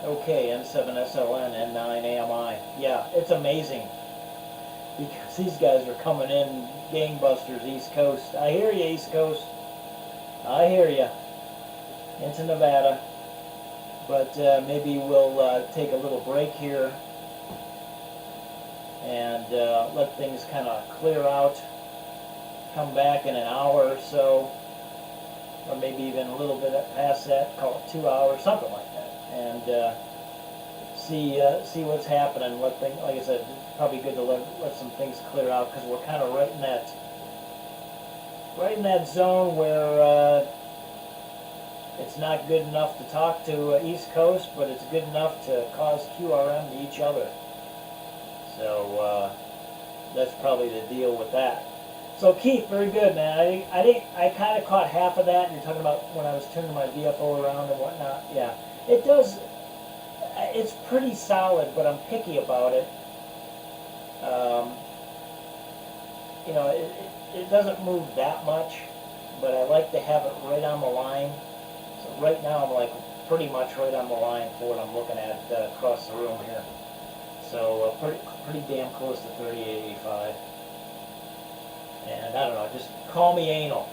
Okay, N7SLN, N9AMI. Yeah, it's amazing because these guys are coming in gangbusters East Coast. I hear you, East Coast. I hear you. Into Nevada. But maybe we'll take a little break here and let things kind of clear out. Come back in an hour or so or maybe even a little bit past that, call it 2 hours, something like that, and see what's happening. Let things, like I said, it's probably good to let some things clear out, because we're kind of right in that zone where it's not good enough to talk to East Coast, but it's good enough to cause QRM to each other. So that's probably the deal with that. So Keith, very good, man. I kind of caught half of that. You're talking about when I was turning my VFO around and whatnot. Yeah, it does. It's pretty solid, but I'm picky about it. You know, it doesn't move that much, but I like to have it right on the line. So right now I'm like pretty much right on the line for what I'm looking at across the room here. So pretty damn close to 3885. And I don't know, just call me anal.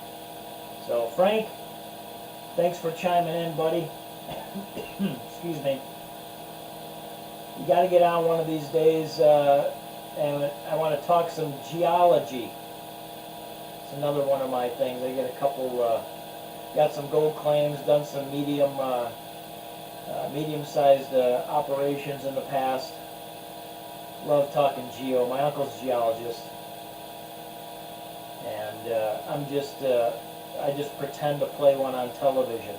So Frank, thanks for chiming in, buddy. Excuse me. You got to get on one of these days, and I want to talk some geology. It's another one of my things. I get a couple, got some gold claims, done some medium-sized operations in the past. Love talking geo. My uncle's a geologist, and I just pretend to play one on television.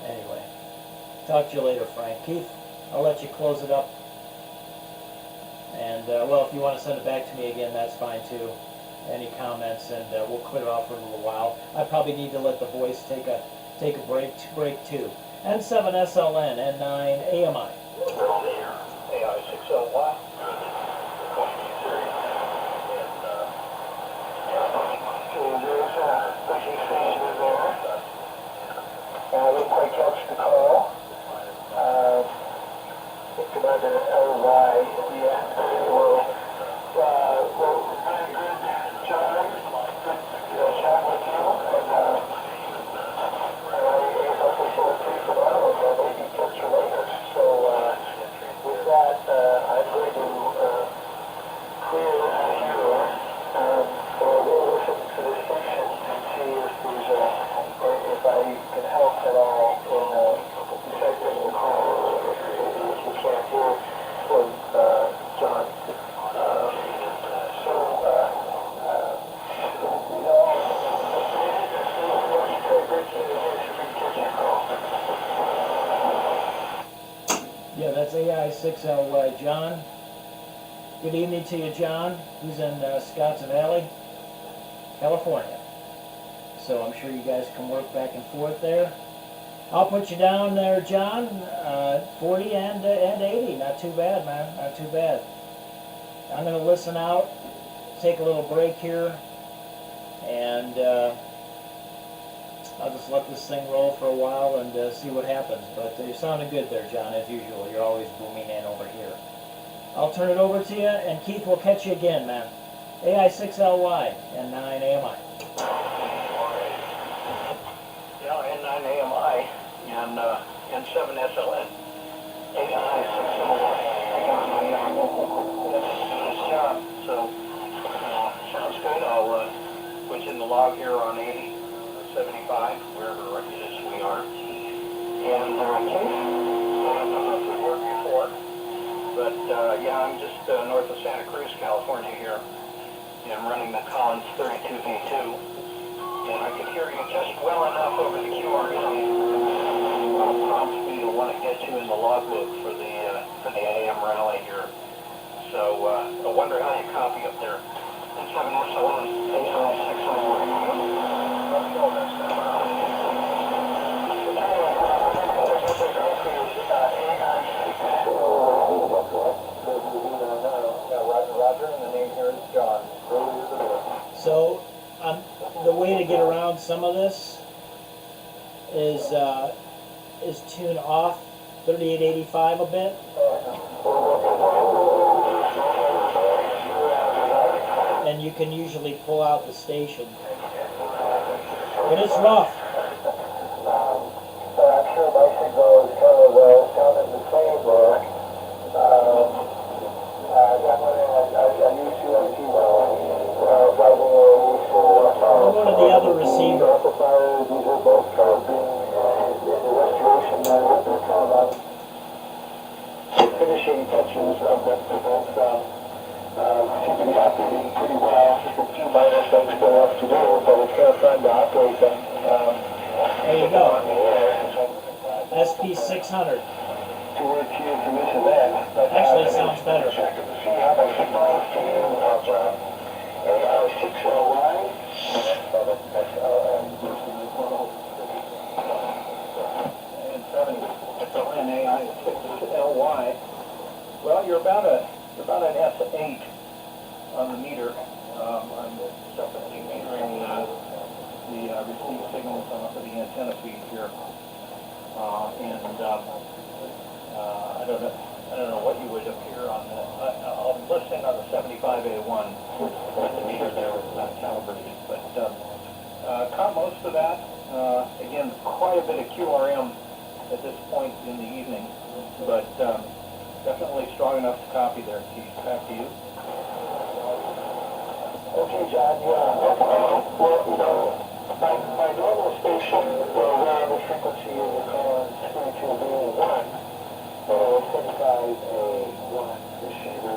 Anyway, talk to you later, Frank. Keith, I'll let you close it up. And well, if you want to send it back to me again, that's fine too. Any comments, and we'll clear off for a little while. I probably need to let the voice take a break too. N7SLN, N9 AMI. AI6LY. I didn't quite catch the call. It's about an LY. Yeah. Well, very good, John. Good chat with you. And I hope we show free for now, and maybe catch you later. So with that, I'm going to clear here or listen to the station and see if there's if I can help at all in detecting the call. If you can't hear from John. Yeah, that's AI6LY. John. Good evening to you, John. He's in Scotts Valley, California. So I'm sure you guys can work back and forth there. I'll put you down there, John. 40 and 80. Not too bad, man. Not too bad. I'm going to listen out, take a little break here, and I'll just let this thing roll for a while and see what happens. But you're sounding good there, John, as usual. You're always booming in over here. I'll turn it over to you, and Keith will catch you again, man. AI6LY and 9 AMI. Yeah, N9 AMI and N7SLN. AI6LY. Nice job. So, sounds good. I'll put you in the log here on 80, 75, wherever it is we are. And I've worked before, but yeah, I'm just north of Santa Cruz, California here. And I'm running the Collins 32V2. And I could hear you just well enough over the QRM. Prompts me to want to get you in the logbook for the AM rally here. So I wonder how you copy up there. N7SLN, Roger, and the name here is John. So the way to get around some of this is tune off 3885 a bit. And you can usually pull out the station. But it's rough. I'm sure my signal is kind of sounding the same there. I use UST well, We'll go to the other receiver. honored. to work here for this and that. But, Actually, it sounds better. checking to see how much supplies to you of AR6LY and 7 AI6LY. Well, you're about an S8 on the meter. I'm separately metering the receive signals off of the antenna feed here. I don't know what you would appear on the. I'm listening on the 75A1. The meter there was not calibrated, but caught most of that. Again, quite a bit of QRM at this point in the evening, but definitely strong enough to copy there. Keith, back to you. Okay, John. Yeah. Well, you know, my normal station around the frequency of the call is 32B1, 75A1 receiver.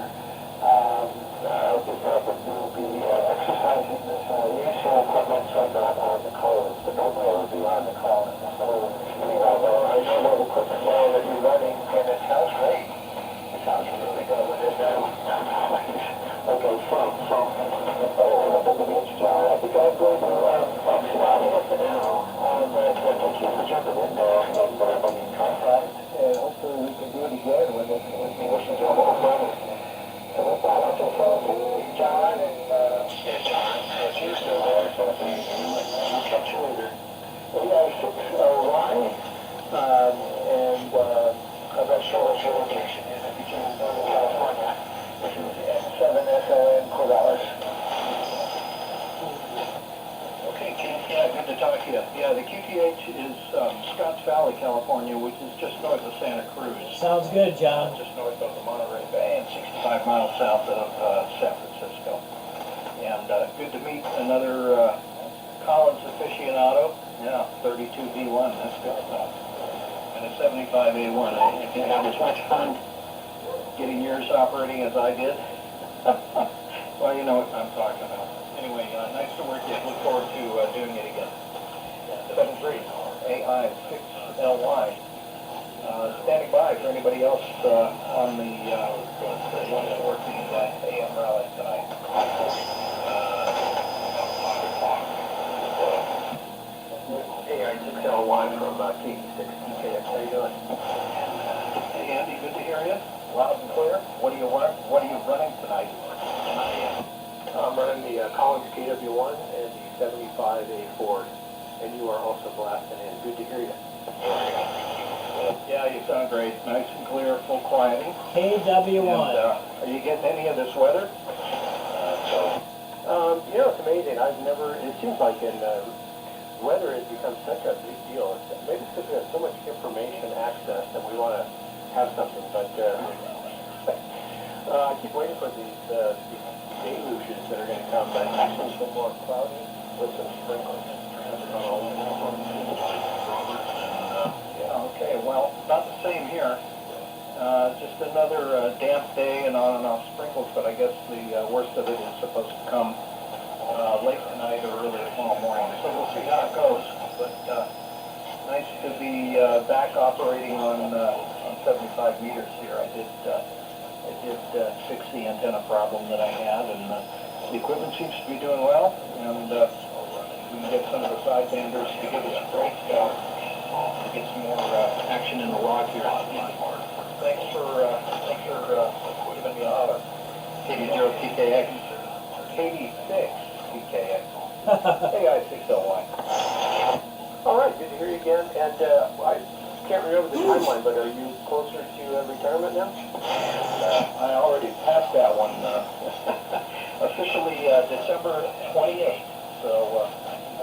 This happens to be exercising this use equipment, so I'm not on the call, but normally I would be on the call. So, I know what equipment now that you're running, and it sounds great. It sounds really good. Okay, from I think I'm going to exit out of it for now. Thank you for jumping in there and being in contact. And hopefully we can do it again when the conditions are more friendly. So with that, I'll just John and John, if you're still there, so I'll catch you later. AI6LY, and I'm not sure what your location is if you're in Northern California. This is N7SLN Corvallis. Okay, Keith, yeah, good to talk to you. Yeah, the QTH is Scotts Valley, California, which is just north of Santa Cruz. Sounds good, John. Just north of the Monterey Bay and 65 miles south of San Francisco. And good to meet another Collins aficionado. Yeah, 32B1, that's good stuff. And a 75A1. If you have as much fun getting yours operating as I did, well, you know what I'm talking about. Anyway, nice to work with you. Look forward to doing it again. 73 AI6LY. Standing by for anybody else on the one that worked the AM rally tonight. AI6LY from KE6TKX. How you doing? Hey Andy, good to hear you. Loud and clear. What do you want? What are you running tonight? I'm running the Collins KW1 and the 75A4, and you are also blasting in. Good to hear you. Yeah, you sound great. Nice and clear, full quieting. KW1. And, are you getting any of this weather? You know, it's amazing. It seems like in weather has become such a big deal. Maybe it's because we have so much information access that we want to have something, but I keep waiting for these deluges that are going to come, but it seems a bit more cloudy with some sprinkles. Yeah, okay, well, not the same here. Just another damp day and on and off sprinkles, but I guess the worst of it is supposed to come late tonight or early tomorrow morning. So we'll see how it goes. But nice to be back operating on 75 meters here. I did fix the antenna problem that I had, and the equipment seems to be doing well, and we can get some of the sidebanders to give us a break to get some more action in the log here. Thanks for giving me a holler. KD0TKX. KD6TKX. AI6LY. All right, good to hear you again. And I can't remember the timeline, but are you closer to retirement now? I already passed that one. Officially December 28th. So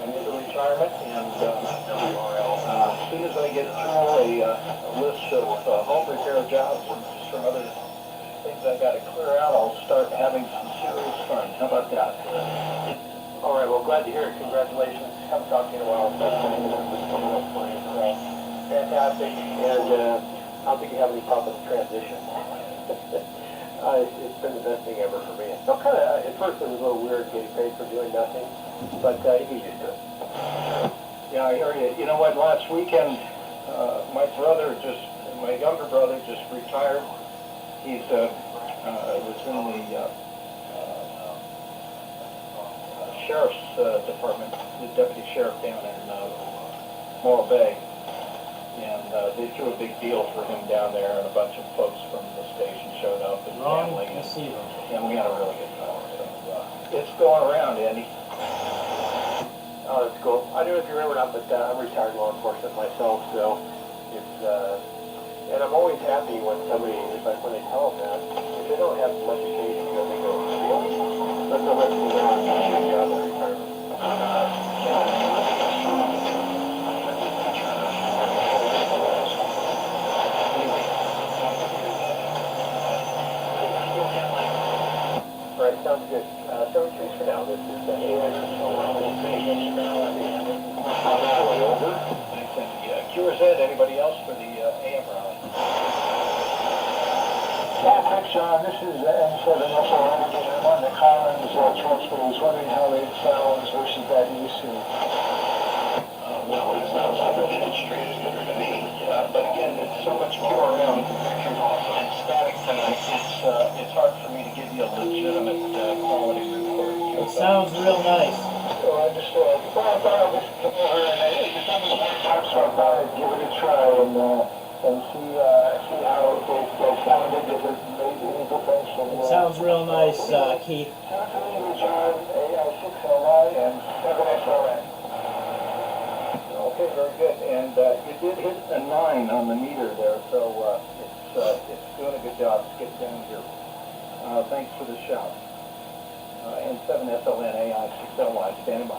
I'm into retirement, and as soon as I get through a list of home repair jobs and some other things I got to clear out, I'll start having some serious fun. How about that? All right, well, glad to hear it. Congratulations. Haven't talked to you in a while. Fantastic. And I don't think you have any problem with the transition. It's been the best thing ever for me. So kind of, at first it was a little weird getting paid for doing nothing, but you get used to it. Yeah, I hear you. You know what, last weekend, my brother just my younger brother just retired. He's was in the sheriff's department, the deputy sheriff down in Morro Bay. And they threw a big deal for him down there, and a bunch of folks from the station showed up and family. I see them. And we had a really good time. So it's going around, Andy. Oh, that's cool. I don't know if you remember or not, but I'm retired law enforcement myself, so it's, and I'm always happy when somebody, like when they tell them that, if they don't have much occasion to go, they go, really? That's a lesson learned in your job in retirement. All right, sounds good. So trees for now. This is QRZ, anybody else for the AM rally? Yeah, thanks, John. This is N7SON. I'm on the Collins transfer. I was wondering how it sounds versus that EC. Well, it sounds like it's straight as good to me. But again, it's so much more around and static tonight. It's hard for me to give you a legitimate quality report. It sounds real nice. So I just thought I'd listen to her, and it's on the laptop, so I thought I'd give it a try and see how it sounded, if it made any difference. It sounds real nice, Keith. Sounds really good, John. AI6LI and 7SRN. Okay, very good. And you did hit a 9 on the meter there, so it's doing a good job. Let's get down here. Thanks for the shout. And 7SLN AI6LY, standing by.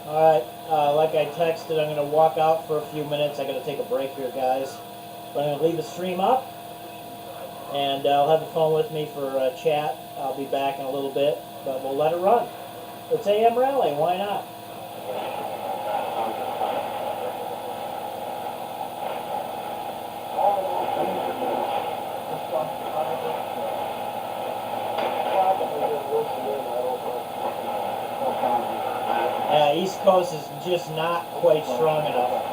Alright, like I texted, I'm going to walk out for a few minutes. I got to take a break here, guys. But I'm going to leave the stream up, and I'll have the phone with me for chat. I'll be back in a little bit, but we'll let it run. It's AM Rally, why not? East Coast is just not quite strong enough.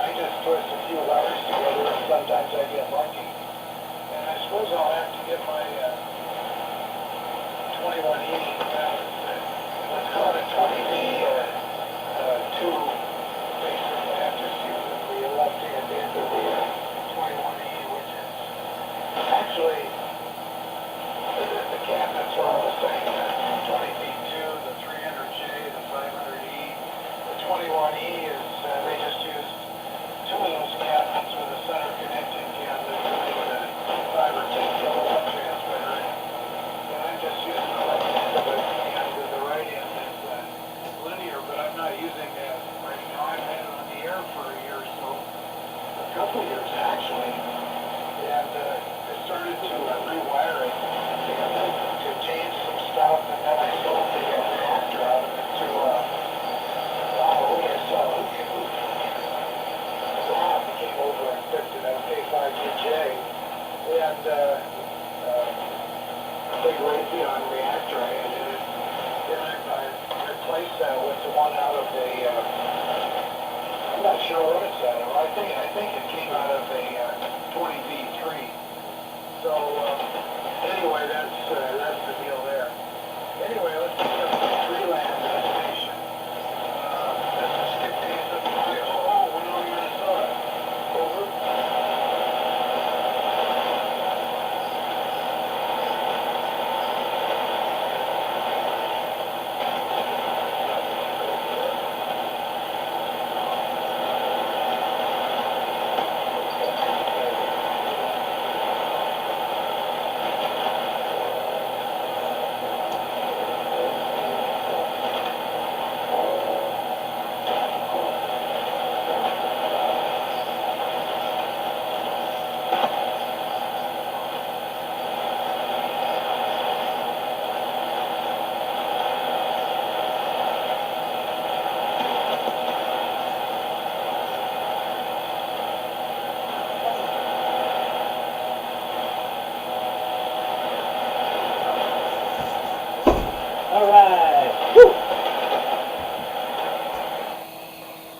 I twist a few wires together, and sometimes I get lucky. And I suppose I'll have to get my 21E, let's call it a 20V, two, basically, I have to use the left-hand end of the 21E, which is actually, the cabinets are all the same, 20V2, the 300J, the 500E. The 21E is, they just used two of those cabinets with a center connecting cabinet to make a 5 or 10 kilowatt transmitter. And I'm just using the left end of it, and the right end is linear, but I'm not using that right now. I've had it on the air for a year or so, a couple of years actually, and I started to rewire it to change some stuff, and then I sold the reactor out of it to Rob came over and fixed it at K5UJ, and big Raytheon reactor I had in it. Then I replaced that with the one out of the, I'm not sure what it's out of. I think it came out of a 20V3. So anyway, that's the deal there. Anyway, let's get up to the Freeland station. This is Skip Days of Winona, Minnesota. Over. Alright. Whew.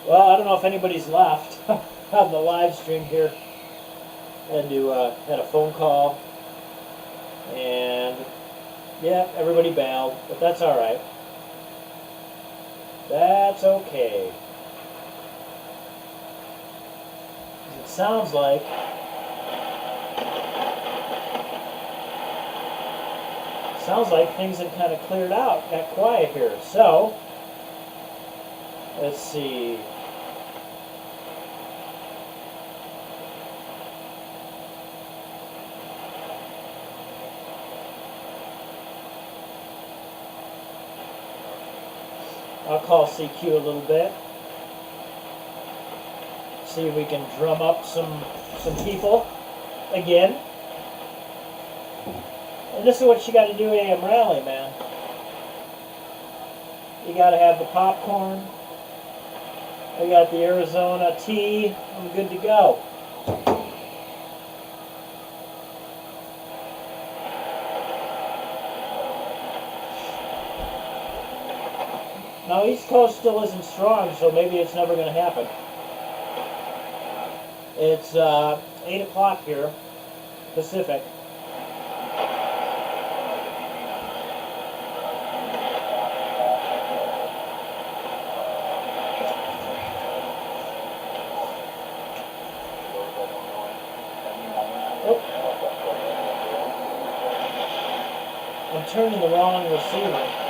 Well, I don't know if anybody's left on the live stream here. Had a phone call, and yeah, everybody bailed, but that's alright. That's okay. It sounds like things have kind of cleared out, got quiet here. So, let's see. I'll call CQ a little bit. See if we can drum up some people again. And this is what you got to do AM Rally, man. You got to have the popcorn. I got the Arizona tea. I'm good to go. Now, East Coast still isn't strong, so maybe it's never going to happen. It's 8 o'clock here, Pacific. I'm turning the wrong receiver.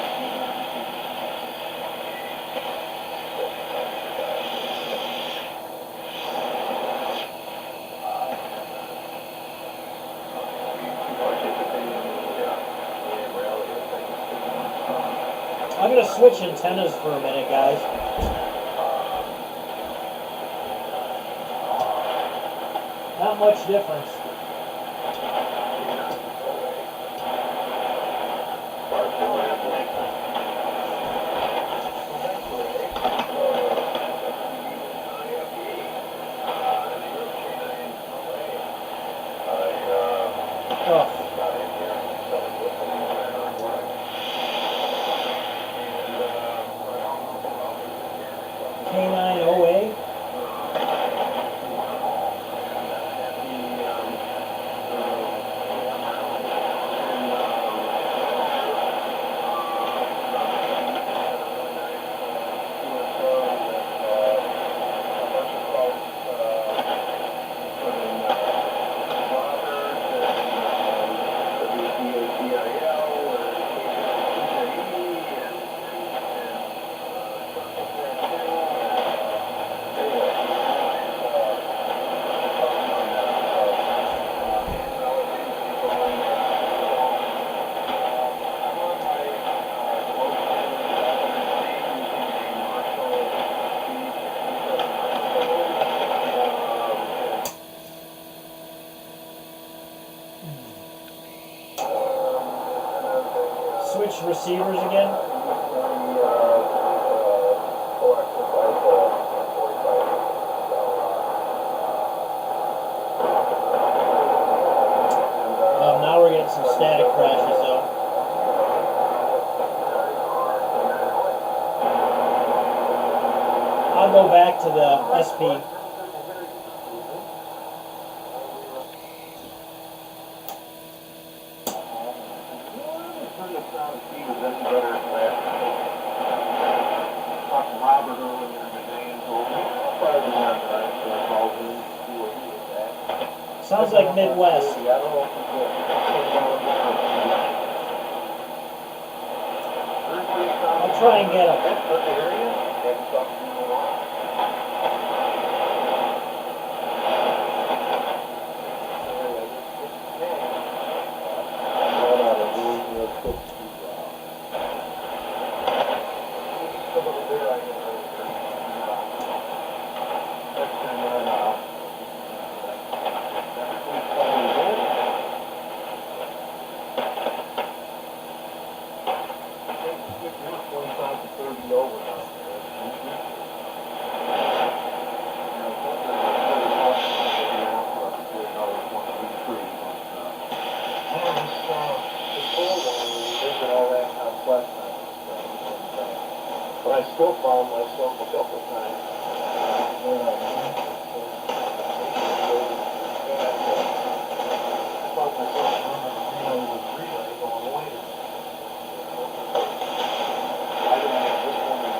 I'm going to switch antennas for a minute, guys. Not much difference. K9OA. receivers again? Now we're getting some static crashes though. I'll go back to the SP. Sounds like Midwest. I'll try and get him. But I still found myself a couple times. I found myself running the relay going later. I didn't have this one to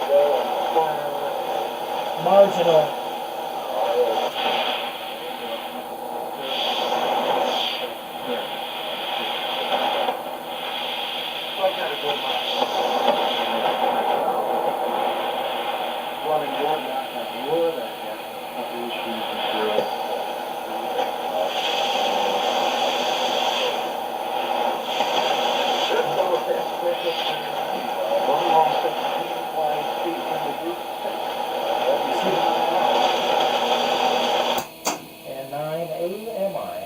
go. Marginal. I gotta go back. Running wood, not having wood, I have other issues with wood. This little transmission, one long 16 flying feet in the group. And 9 AMI.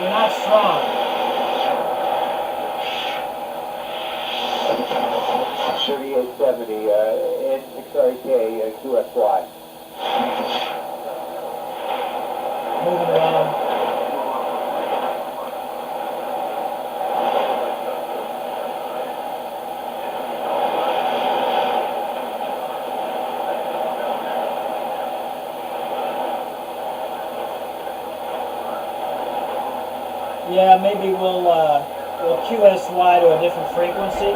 We're not strong. 3870, N6RK, QSY. Moving around. Yeah, maybe we'll QSY to a different frequency.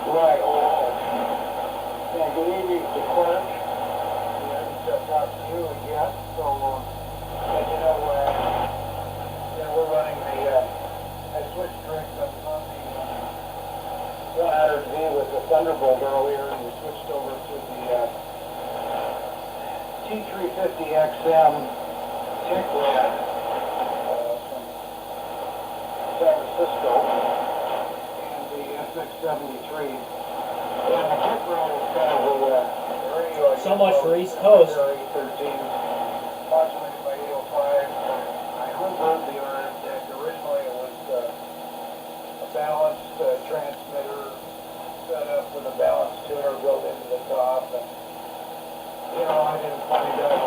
Right, yeah, good evening, Mr. Clark. Yeah, just talked to you again, so, we're running I switched directions. I was on the 100V with the Thunderbolt earlier, and we switched over to the T350XM TICRAD from San Francisco, and the SX73. Yeah, the TICRAD is kind of a radio. So much for East Coast. 13, modulated by 805. I homebrewed the arm deck. Originally it was a balanced transmitter set up with a balanced tuner built into the top. And, I didn't find that it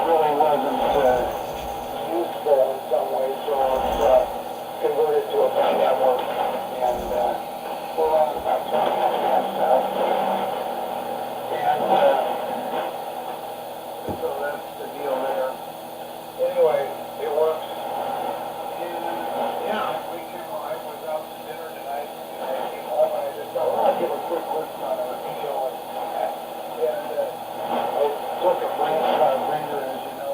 really wasn't useful in some ways, so I converted to a PAN network. And we're on about 20 amps now. And so that's the deal there. Anyway, it works. And yeah, we came. I was out to dinner tonight, and I came home and I just thought, I'll give a quick listen on a video. And I took a branch on a ringer, as you know.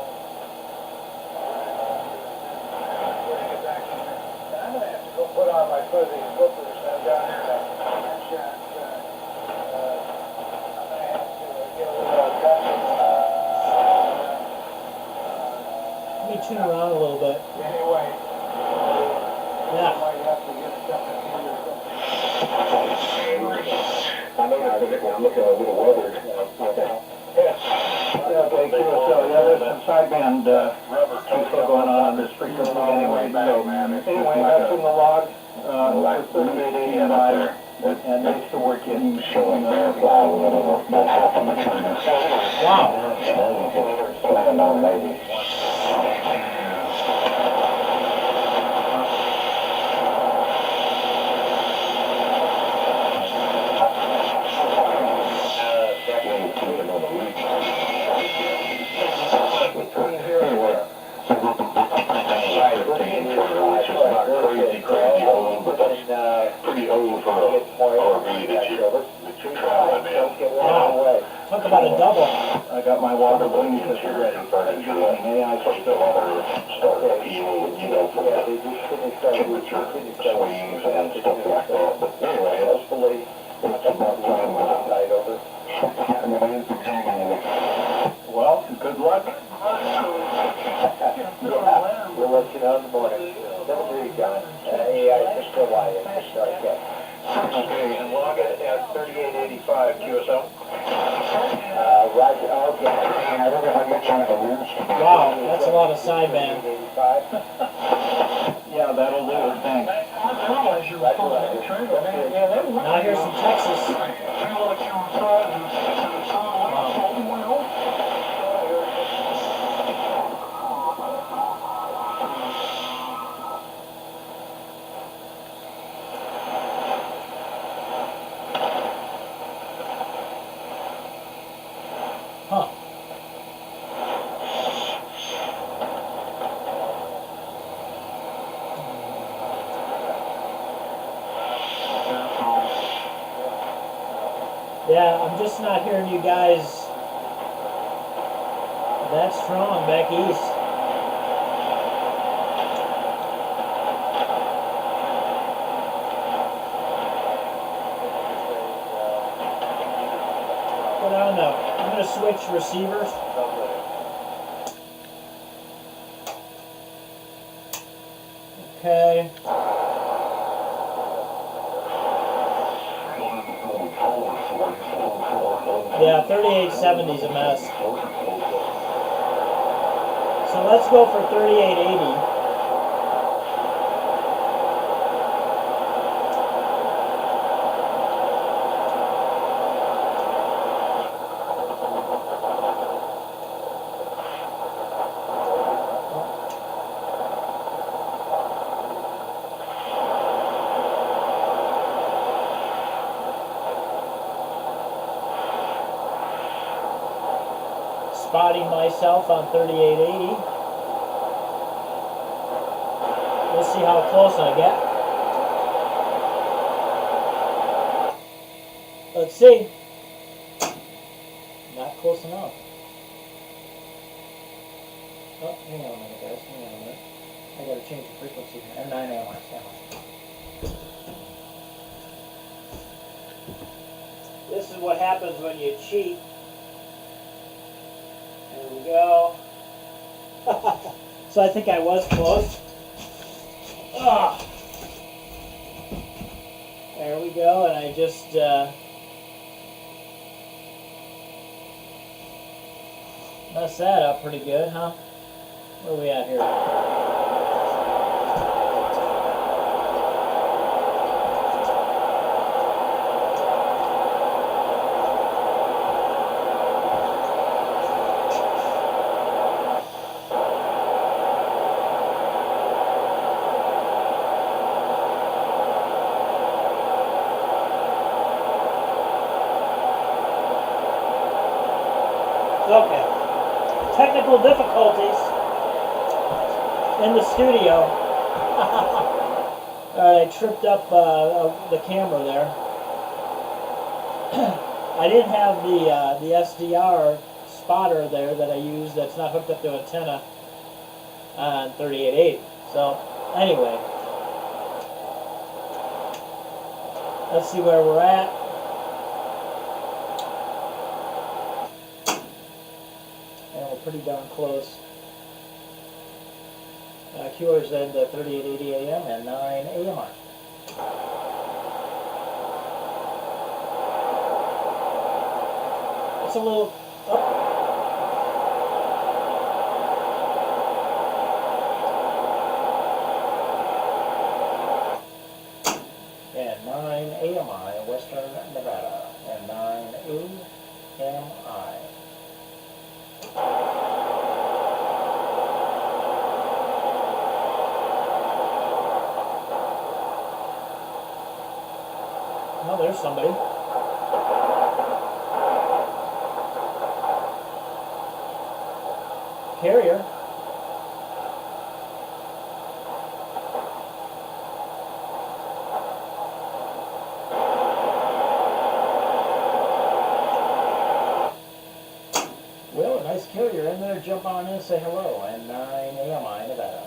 Putting it back in there. And I'm going to have to go put on my fuzzy slippers. I'm down here in a shack. I'm going to have to get a little around a little bit. Anyway, Yeah. might have to get something here. I know that we're looking at a little weather. Okay, cool. So, yeah, there's some sideband, control going on this frequency anyway. So, anyway, that's in the log, for 3885, and they still work in. Showing their flag, about half of the time. Wow. Stand on, ladies. Crazy old, but that's pretty old for a RV that you're traveling in. Wow. Talk about a double. I got my water balloon system ready. AI still start appealing, you know, for the temperature swings and stuff like that. But anyway, hopefully, it's about time Well, good luck. We'll let you know in the morning. 7:30, John. AI is still live. Okay, and log it at 3885 QSO. Roger, okay. I don't know how much on the rules. Wow, that's a lot of sideband. Yeah, that'll do it. Thanks. Now here's some Texas. Huh. Yeah, I'm just not hearing you guys that strong back east. But I don't know. I'm going to switch receivers. Okay. Yeah, 3870 is a mess. So let's go for 3880. Spotting myself on 3880. We'll see how close I get. Let's see. Not close enough. Oh, hang on a minute, guys. Hang on a minute. I gotta change the frequency here. M9 AOS. This is what happens when you cheat. There we go. So I think I was close. Ah. There we go, and I just messed that up pretty good, huh? Where are we at here? Okay. Technical difficulties in the studio. Alright, I tripped up the camera there. I didn't have the SDR spotter there that I use that's not hooked up to antenna on 3880. So, anyway. Let's see where we're at. And we're pretty darn close. QRZ 3880 AM and 9 AMI. It's a little up. And 9 AMI, Western Nevada, and 9 AMI. Oh, there's somebody. Carrier. Well, a nice carrier in there. Jump on in and say hello. And 9 AMI, Nevada.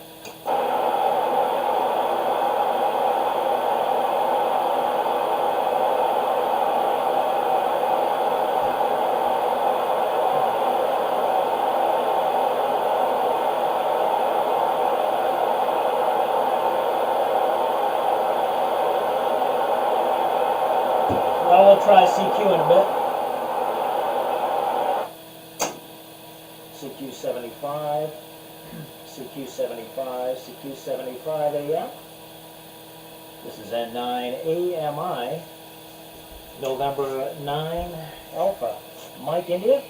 Well, we'll try CQ in a bit. CQ 75, CQ 75, CQ 75 AM. This is N9 AMI, November 9 Alpha. Mike India,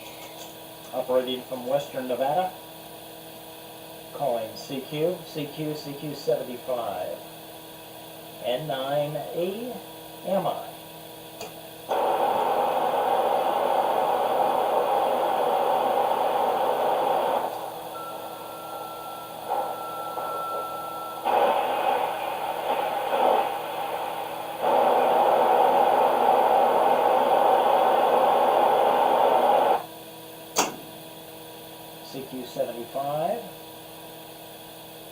operating from Western Nevada. Calling CQ, CQ, CQ 75. N9 AMI. CQ75,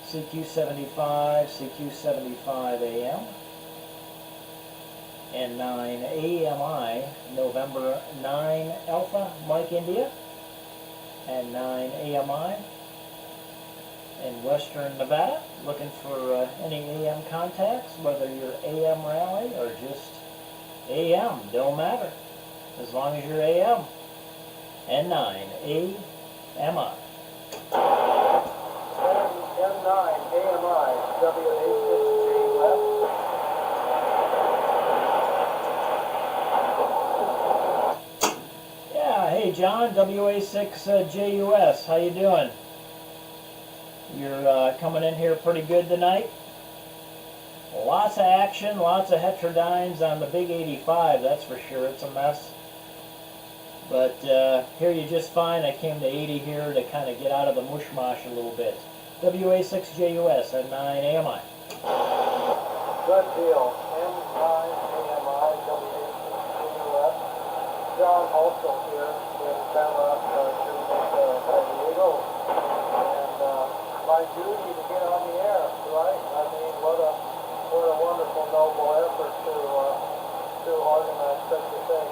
CQ75, CQ75 AM, and 9 AMI, November 9 Alpha, Mike India, and 9 AMI in Western Nevada. Looking for any AM contacts, whether you're AM rally or just AM, don't matter, as long as you're AM. N9 AMI. M9 AMI, WA6J left. Yeah, hey John, WA6JUS, how you doing? You're coming in here pretty good tonight? Lots of action, lots of heterodynes on the big 85, that's for sure. It's a mess. But here you just fine. I came to 80 here to kind of get out of the mushmash a little bit. WA6JUS at 9 AMI. Good deal. M9 AMI, WA6JUS. John also here in San Diego. And my duty to get on the air, right? I mean, what a wonderful, noble effort to organize such a thing.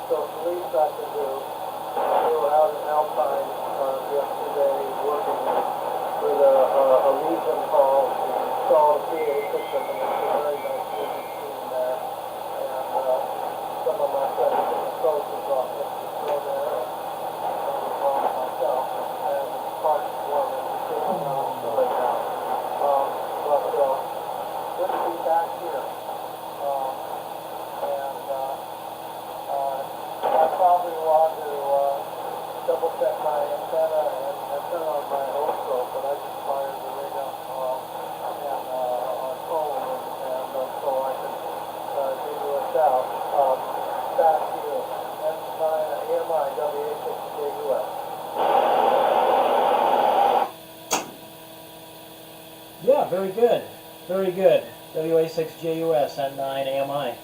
So the least I can do, we were out in Alpine yesterday working with a Legion call to install a PA system, and it's a very nice music team there. And some of my friends in the social office to go there, and involve myself, and parts one and two right now. But good to be back here. I probably want to double check my antenna and turn on my oscilloscope, but I just fired the rig up on phone, and so I can give you a shout. Back to you. M9 AMI WA6JUS. Yeah, very good. Very good. WA6JUS at 9 AMI.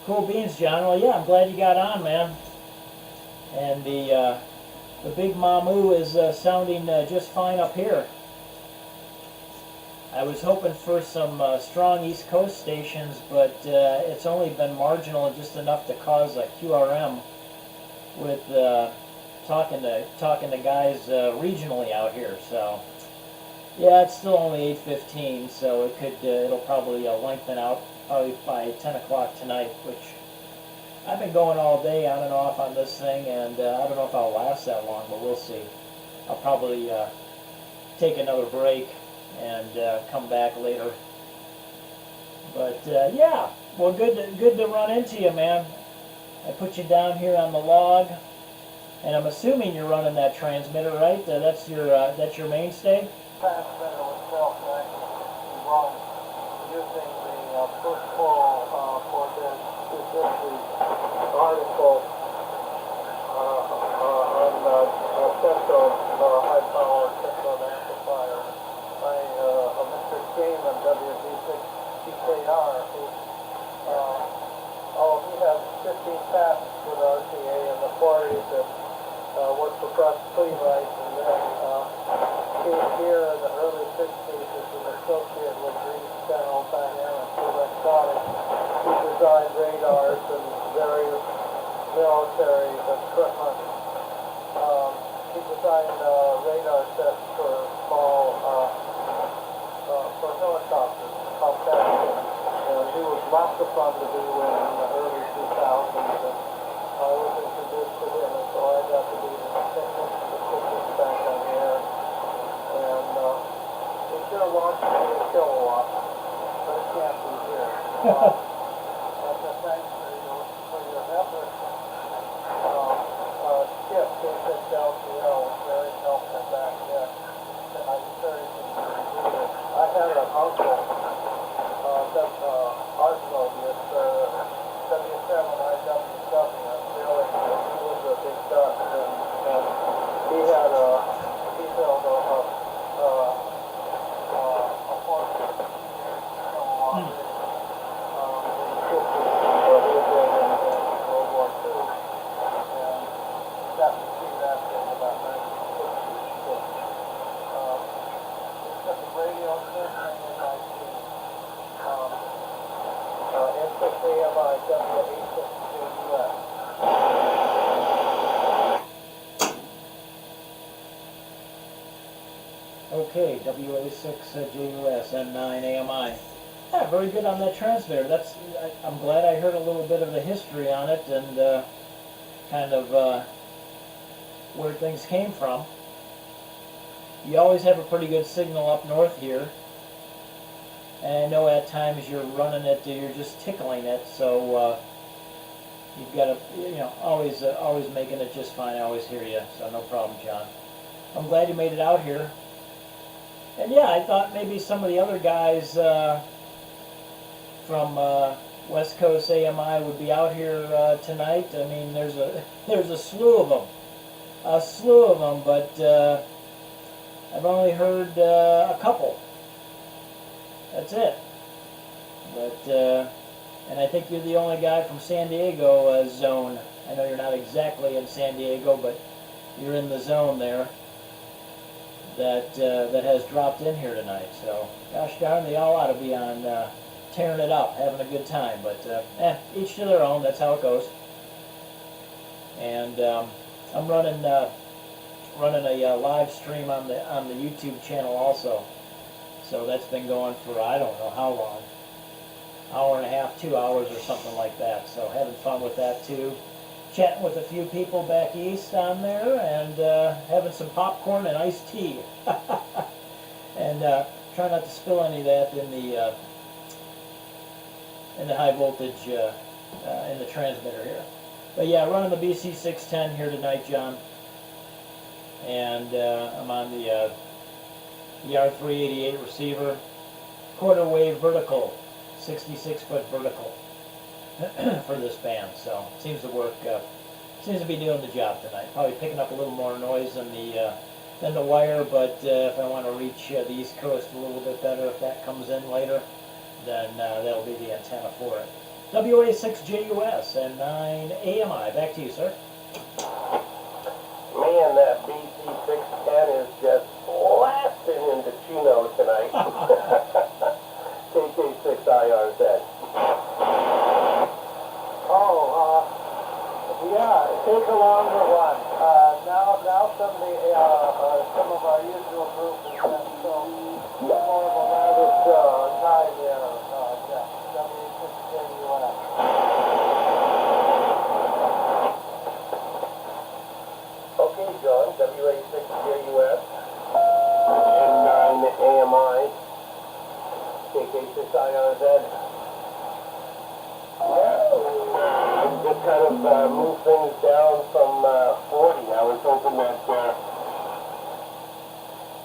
Cool beans, John. Well, yeah, I'm glad you got on, man. And the big Mamu is sounding just fine up here. I was hoping for some strong East Coast stations, but it's only been marginal and just enough to cause a QRM with talking to guys regionally out here. So Yeah, it's still only 8:15, so it'll probably lengthen out probably by 10 o'clock tonight, which I've been going all day on and off on this thing, and I don't know if I'll last that long, but we'll see. I'll probably take another break and come back later. But yeah, well, good to run into you, man. I put you down here on the log, and I'm assuming you're running that transmitter, right? That's your mainstay. Transmitter itself, we run using the push pull for this specific article on Central high power Central amplifier by Mr. Shaman, WV6TKR, who he has 15 patents with RCA in the 40s that worked for Gus Cleveland, and then came here in the early 60s as an associate with Green Channel Dynamics Electronics. He designed radars and various military equipment. He designed radar sets for small, for helicopters, compact. He was lots of fun to do in the early 2000s, and I was introduced to him, and so I got to be the technician to put this back on the air. And he sure launched me a kilowatt, but it can't be here. But thanks for your effort. Skip, KSLCL, was very helpful back then. I was very interested. I had an uncle, Arsenal, W7IWW, really, he was a big duck, and he had he built a horse in the 50s, where he was in World War II, and got to see that in about 1966. It's got the radio system in 19. N6AMI W86JUS. Okay, WA6JUS N9 AMI. Yeah, very good on that transmitter. I'm glad I heard a little bit of the history on it and kind of where things came from. You always have a pretty good signal up north here. And I know at times you're running it, you're just tickling it, so you've got to, always making it just fine. I always hear you, so no problem, John. I'm glad you made it out here. And yeah, I thought maybe some of the other guys from West Coast AMI would be out here tonight. I mean, there's a slew of them, but I've only heard a couple. That's it. But and I think you're the only guy from San Diego zone. I know you're not exactly in San Diego, but you're in the zone there that has dropped in here tonight. So, gosh darn, they all ought to be on tearing it up, having a good time. But each to their own. That's how it goes. And I'm running a live stream on the YouTube channel also. So that's been going for I don't know how long, hour and a half, 2 hours or something like that. So having fun with that too. Chatting with a few people back east on there and having some popcorn and iced tea. And try not to spill any of that in the high voltage in the transmitter here. But yeah, running the BC610 here tonight, John. And I'm on the R388 receiver, quarter wave vertical, 66-foot vertical for this band. So seems to work. Seems to be doing the job tonight. Probably picking up a little more noise than the wire, but if I want to reach the East Coast a little bit better, if that comes in later, then that'll be the antenna for it. WA6JUS and 9 AMI. Back to you, sir. Man, that BC610 is just blasting into Chino tonight. KK6IRZ. Yeah, take a longer one. Now some of our usual group is so KK6IRZ. Just kind of move things down from 40. I was hoping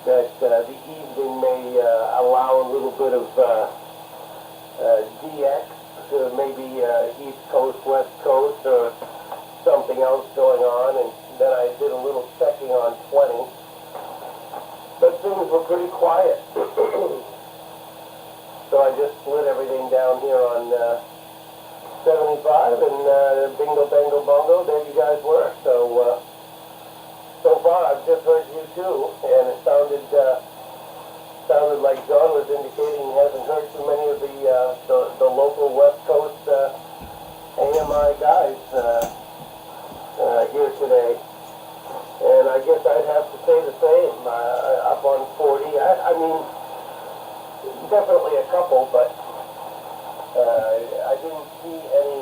that the evening may allow a little bit of DX, maybe East Coast, West Coast, or something else going on, and then I did a little checking on 20. But things were pretty quiet. So I just split everything down here on 75, and bingo, bango, bongo, there you guys were. So, so far I've just heard you too, and it sounded like John was indicating he hasn't heard too many of the local West Coast AMI guys here today. And I guess I'd have to say the same, up on 40. I mean, definitely a couple, but I didn't see any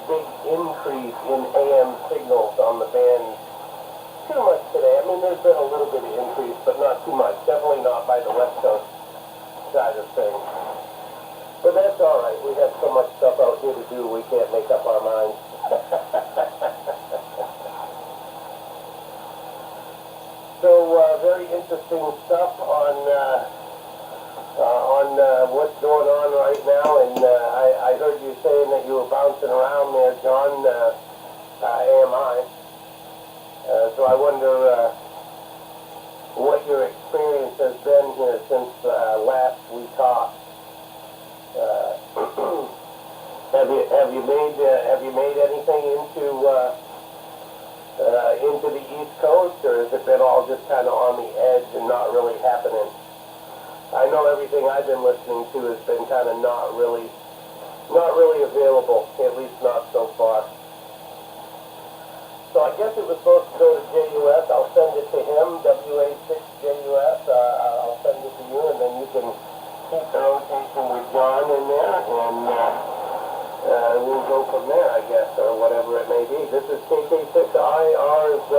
big increase in AM signals on the band too much today. I mean, there's been a little bit of increase, but not too much. Definitely not by the West Coast side of things. But that's all right. We have so much stuff out here to do, we can't make up our minds. So, very interesting stuff on what's going on right now, and I heard you saying that you were bouncing around there, John, AMI. So I wonder what your experience has been here since last we talked. Have you made anything into the East Coast, or has it been all just kind of on the edge and not really happening? I know everything I've been listening to has been kind of not really available, at least not so far. So I guess it was supposed to go to JUS. I'll send it to him, WA6JUS. I'll send it to you, and then you can keep the rotation with John in there, and we'll go from there, I guess, or whatever it may be. This is KK6IRZ.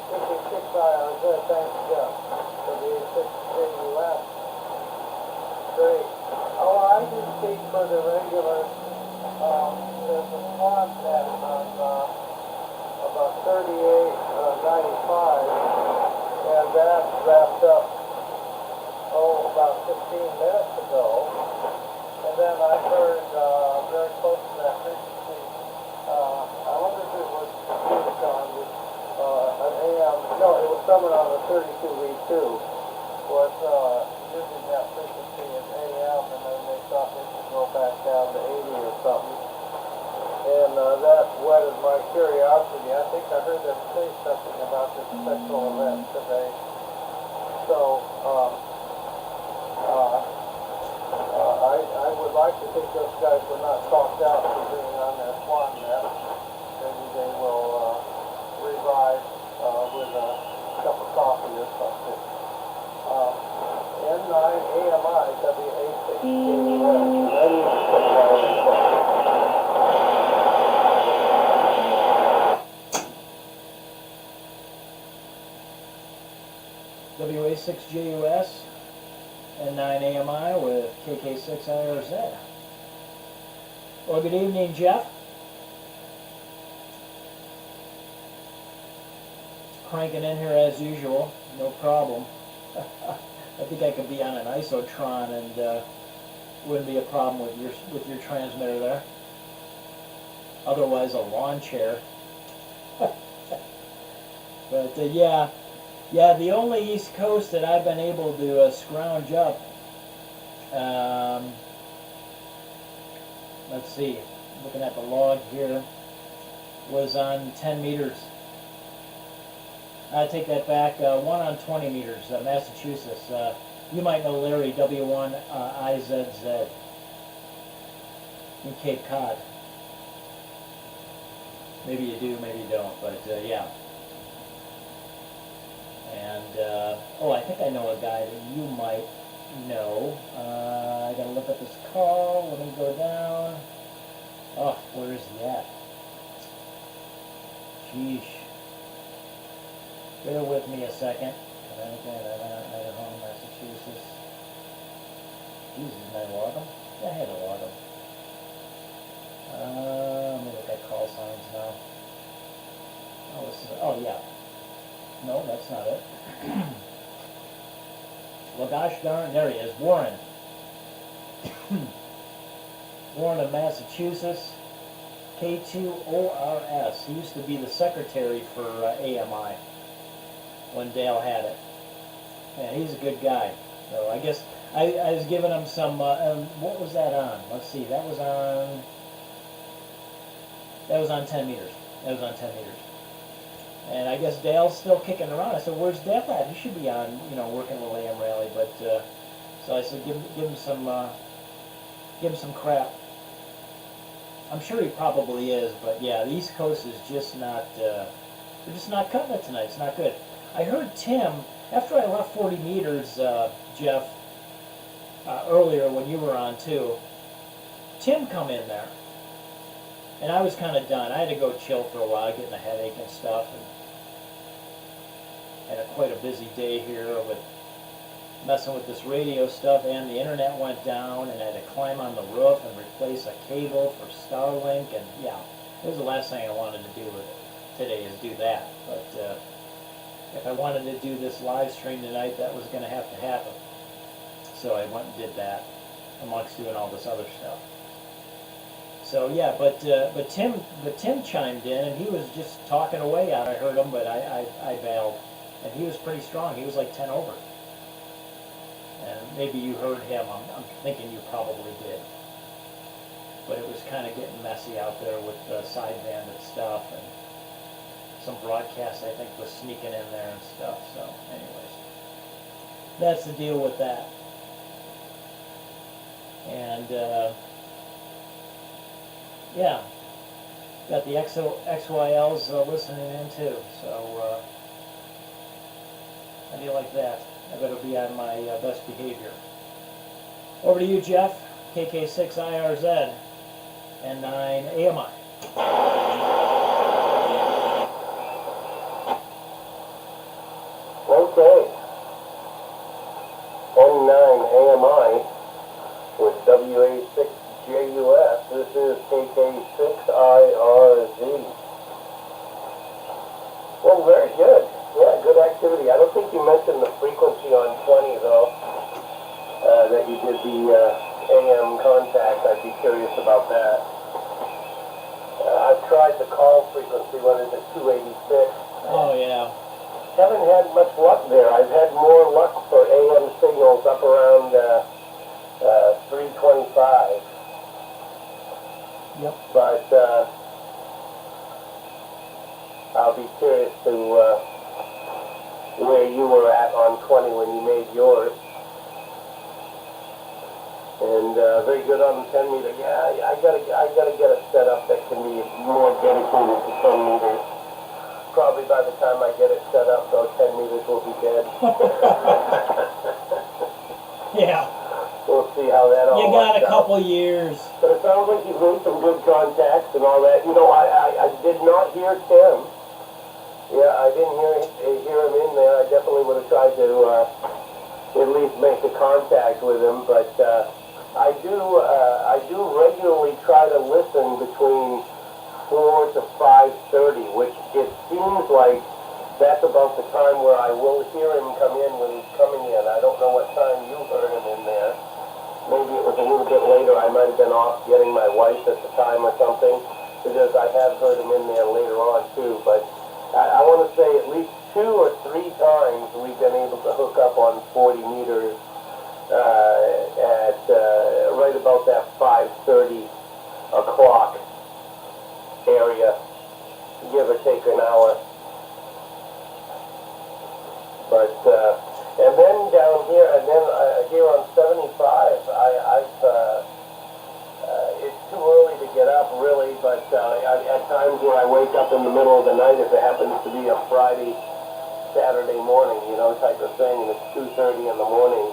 KK6IRZ, thanks, Jeff. WA6JUS. Great. Oh, I can speak for the regular. There's a swan set on about 38.95, and that wrapped up, about 15 minutes ago. And then I heard very close to that frequency, I wonder if it was Unicon, an AM, no, it was someone on the 32V2, was using that frequency as AM, and then they thought they could go back down to 80 or something. And that whetted my curiosity. I think I heard them say something about this sexual event today. So, I would like to think those guys were not talked out for being on their swan net. Maybe they will revive with a cup of coffee or something. N9 AMI WA6. WA6JUS and 9AMI with KK6IRZ. Well, good evening, Jeff. Cranking in here as usual, no problem. I think I could be on an isotron and wouldn't be a problem with your transmitter there. Otherwise, a lawn chair. But yeah, the only East Coast that I've been able to scrounge up, let's see, looking at the log here, was on 10 meters. I take that back, one on 20 meters, Massachusetts. You might know Larry, W1IZZ, in Cape Cod. Maybe you do, maybe you don't, but yeah. And, I think I know a guy that you might know. I gotta look at this call. Let me go down. Oh, where is he at? Sheesh. Bear with me a second. Jesus, did I log them? Yeah, I had to log them. Let me look at call signs now. Oh, this is, oh yeah. No, that's not it. Well, gosh darn, there he is, Warren. Warren of Massachusetts, K2ORS. He used to be the secretary for AMI when Dale had it. Yeah, he's a good guy. So I guess I was giving him some, what was that on? Let's see, that was on 10 meters. That was on 10 meters. And I guess Dale's still kicking around. I said, where's Dale at? He should be on, working with AM Rally. But, so I said, give him some crap. I'm sure he probably is, but yeah, the East Coast is just not, they're just not cutting it tonight. It's not good. I heard Tim, after I left 40 meters, Jeff, earlier when you were on too, Tim come in there. And I was kind of done. I had to go chill for a while, getting a headache and stuff. And had quite a busy day here with messing with this radio stuff, and the internet went down, and I had to climb on the roof and replace a cable for Starlink. And yeah, it was the last thing I wanted to do today, is do that. But if I wanted to do this live stream tonight, that was going to have to happen. So I went and did that, amongst doing all this other stuff. So yeah, but Tim chimed in, and he was just talking away out. I heard him, but I bailed, and he was pretty strong. He was like 10 over, and maybe you heard him. I'm thinking you probably did, but it was kind of getting messy out there with the side bandit stuff, and some broadcast I think was sneaking in there and stuff. So anyways, that's the deal with that. And yeah, got the XYLs listening in too, so how do you like that? I better be on my best behavior. Over to you, Jeff, KK6IRZ, and 9 AMI. Okay, N9 AMI with WA6JUS. This is KK6IRZ. Well, very good. Yeah, good activity. I don't think you mentioned the frequency on 20, though, that you did the AM contact. I'd be curious about that. I've tried the call frequency. What is it, 286? Oh, yeah. Haven't had much luck there. I've had more luck for AM signals up around 325. Yep. But I'll be curious to where you were at on 20 when you made yours. And very good on the 10 meter. Yeah, I gotta get a setup that can be more dedicated to 10 meters. Probably by the time I get it set up, those 10 meters will be dead. Yeah. We'll see how that all You got a works out. couple years. But it sounds like you've made some good contacts and all that. You know, I did not hear Tim. Yeah, I didn't hear him in there. I definitely would have tried to at least make the contact with him. But I do regularly try to listen between 4 to 5:30, which it seems like that's about the time where I will hear him come in when he's coming in. I don't know what time you heard him in there. Maybe it was a little bit later. I might have been off getting my wife at the time or something, because I have heard him in there later on too. But I want to say at least 2 or 3 times we've been able to hook up on 40 meters at right about that 5:30 o'clock area, give or take an hour. But and then down here, and then here on 75, it's too early to get up really, but at times where I wake up in the middle of the night, if it happens to be a Friday, Saturday morning, type of thing, and it's 2:30 in the morning.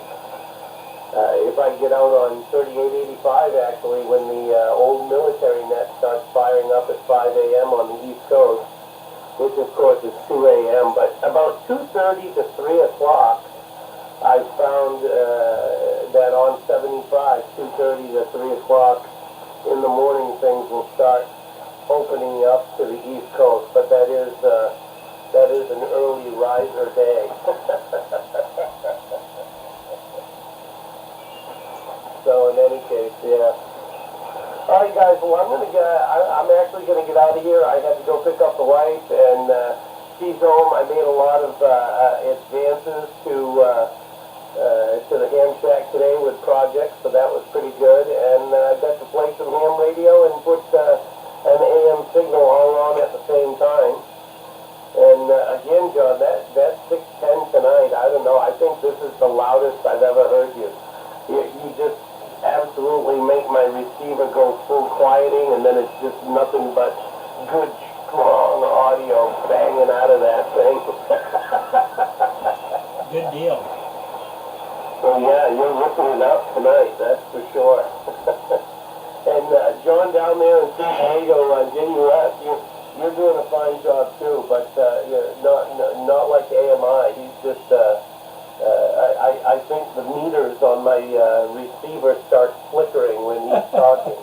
If I get out on 3885, actually, when the old military net starts firing up at 5 a.m. on the East Coast, which of course is 2 a.m., but about 2:30 to 3 o'clock, I found that on 75, 2:30 to 3 o'clock in the morning, things will start opening up to the East Coast, but that is an early riser day. So in any case, yeah. All right, guys. Well, I'm actually gonna get out of here. I had to go pick up the wife, and she's home. I made a lot of advances to the ham shack today with projects, so that was pretty good. And I got to play some ham radio and put an AM signal all on at the same time. And again, John, that 610 tonight, I don't know. I think this is the loudest I've ever heard you. You just absolutely make my receiver go full quieting, and then it's just nothing but good, strong audio banging out of that thing. Good deal. So yeah, you're ripping it up tonight, that's for sure. And John down there in San Diego, JUS, you're doing a fine job too, but you're not like AMI. He's just I think the meters on my receiver start flickering when he's talking.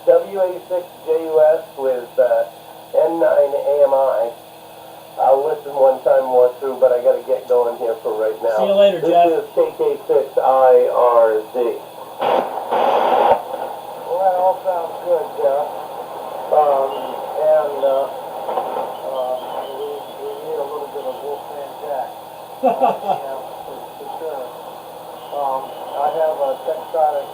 WA6JUS with N9AMI. I'll listen one time more through, but I got to get going here for right now. See you later, Jeff. This is KK6IRZ. Well, that all sounds good, Jeff. We need a little bit of Wolfman Jack. Yeah, for sure. I have a Textronic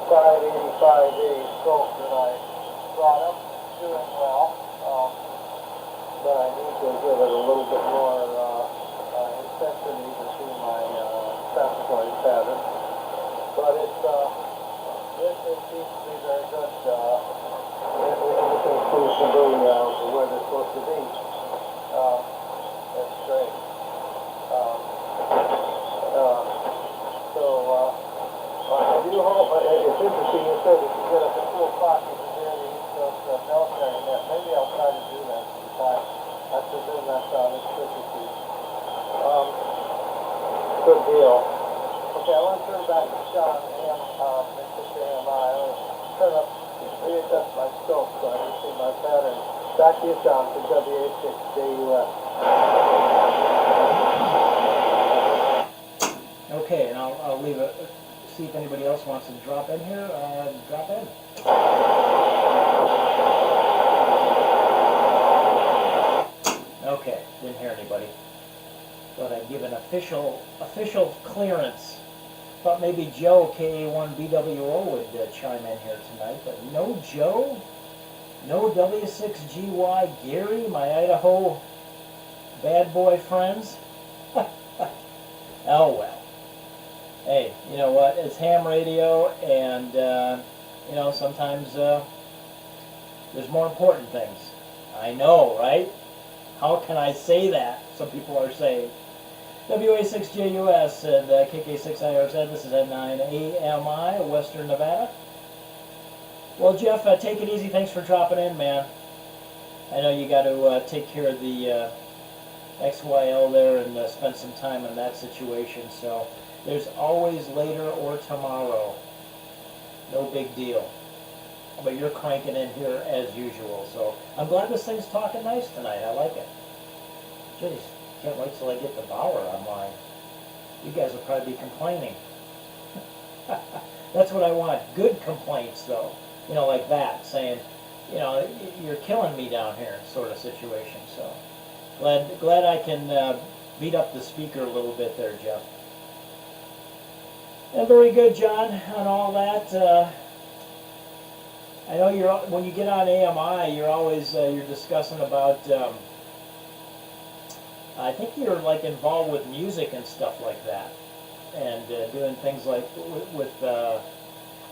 585A scope that I brought up, doing well. But I need to give it a little bit more intensity to see my statutory pattern. But it seems to be very good. Everything seems to be where they're supposed to be. That's great. I do hope, it's interesting you said if you get up at 2 o'clock you can hear the East Coast military net. Maybe I'll try to do that sometime. I presume that's on its frequency. Good deal. Okay, I want to turn back to Sean and Mr. AMI. I want to turn up, readjust my scope so I can see my pattern. Back to you, Sean, for WA6JUS. Okay, and I'll leave it. See if anybody else wants to drop in here. Drop in. Okay, didn't hear anybody. Thought I'd give an official clearance. Thought maybe Joe, KA1BWO, would chime in here tonight, but no Joe, no W6GY Gary, my Idaho bad boy friends. Oh well. Hey, you know what? It's ham radio, and sometimes there's more important things. I know, right? How can I say that? Some people are saying. WA6JUS and KK6IRZ, this is N9AMI, Western Nevada. Well, Jeff, take it easy. Thanks for dropping in, man. I know you got to take care of the XYL there and spend some time in that situation, so there's always later or tomorrow. No big deal. But you're cranking in here as usual, so I'm glad this thing's talking nice tonight. I like it. Jeez. Can't wait till I get the Bauer online. You guys will probably be complaining. That's what I want. Good complaints, though. You know, like that, saying, you know, you're killing me down here, sort of situation. So glad I can beat up the speaker a little bit there, Jeff. And very good, John, on all that. I know when you get on AMI, you're always you're discussing about. I think you're like involved with music and stuff like that, and doing things like with I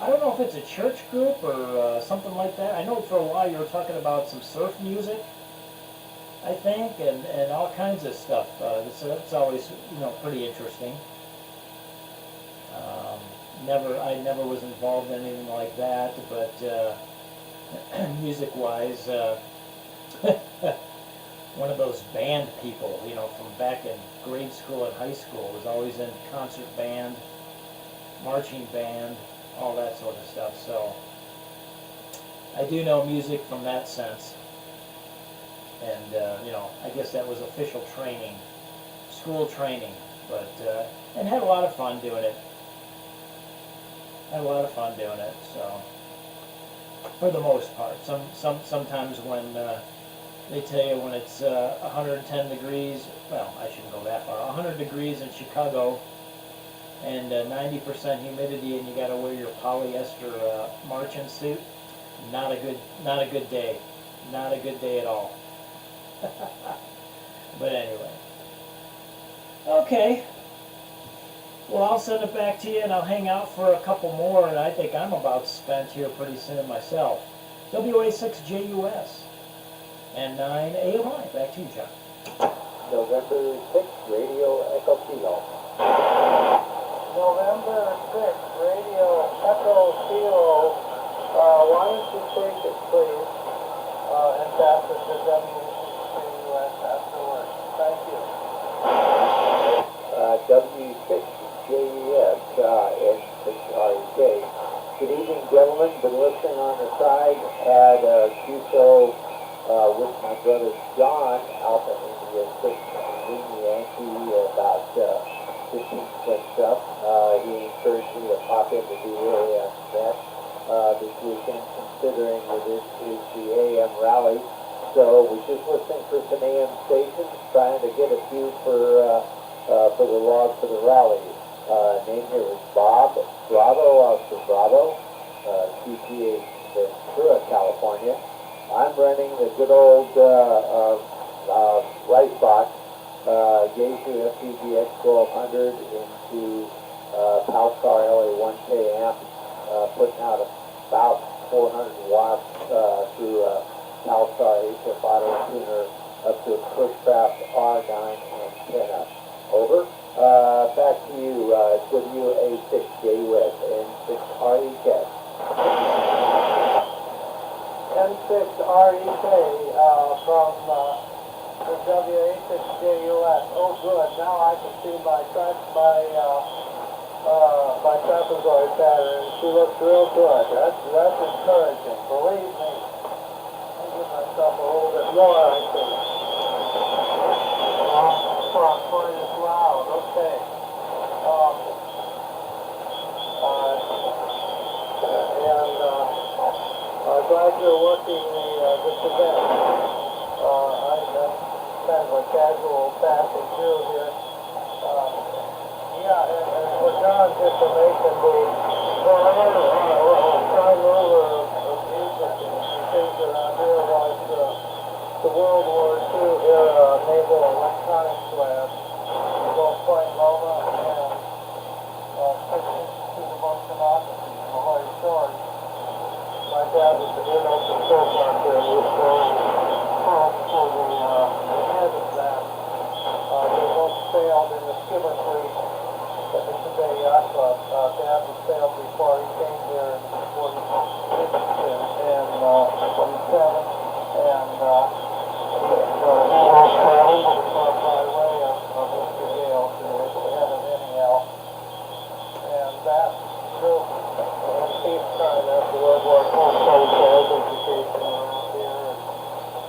don't know if it's a church group or something like that. I know for a while you were talking about some surf music, I think, and all kinds of stuff. So that's always pretty interesting. I never was involved in anything like that, but music-wise. one of those band people, you know, from back in grade school and high school. Was always in concert band, marching band, all that sort of stuff. So I do know music from that sense. And, you know, I guess that was official training, school training, but, and had a lot of fun doing it. Had a lot of fun doing it, so, for the most part. Sometimes when, they tell you when it's, 110 degrees, well, I shouldn't go that far, 100 degrees in Chicago, and 90% humidity, and you gotta wear your polyester, marching suit, not a good day. Not a good day at all. But anyway. Okay. Well, I'll send it back to you, and I'll hang out for a couple more, and I think I'm about spent here pretty soon myself. WA6JUS and 9AMI. Back to you, John. November 6th, Radio Echo Kilo. November 6th, Radio Echo Kilo. Why don't you take it, please, and pass it to WA6JUS afterwards. Thank you. W6JUS and 6RK. Good evening, gentlemen. Been listening on the side. Had a QSO with my brother John out in the 6 Yankee about 15 stuff. He encouraged me to pop in to do AMS this weekend, considering that it is the AM rally. So we're just listening for some AM stations, trying to get a few for the log for the rally. Name here is Bob Bravo, Oscar Bravo, QPH Ventura, California. I'm running the good old right box, Yaesu FPGX 1200 into Palcar LA1K amp, putting out about 400 watts through Palcar HF Auto Tuner up to a Pushcraft R9 antenna. Over. Back to you, WA6JUS and 6REK. N6REK from the WA6JUS. Oh, good. Now I can see my trapezoid pattern. She looks real good. That's encouraging. Believe me. I'll give myself a little bit more, I think. Quite as loud. Okay. Glad you're working this event. I'm kind of a casual passing through here. Yeah, and for John's information, the prime ruler of music and things around here was the World War II era Naval Electronics Lab, both Point Loma and Christian to the most democracy, Malloy Shores. My dad was the Air Control Doctor and was for the head of that. They both sailed in the skipper fleet at the Today Yacht Club. Dad was sailed before he came here in 46 and 47, and by way of Mr. Gale, who was the head of NEL. And that group in peacetime after World War II started sales education around here,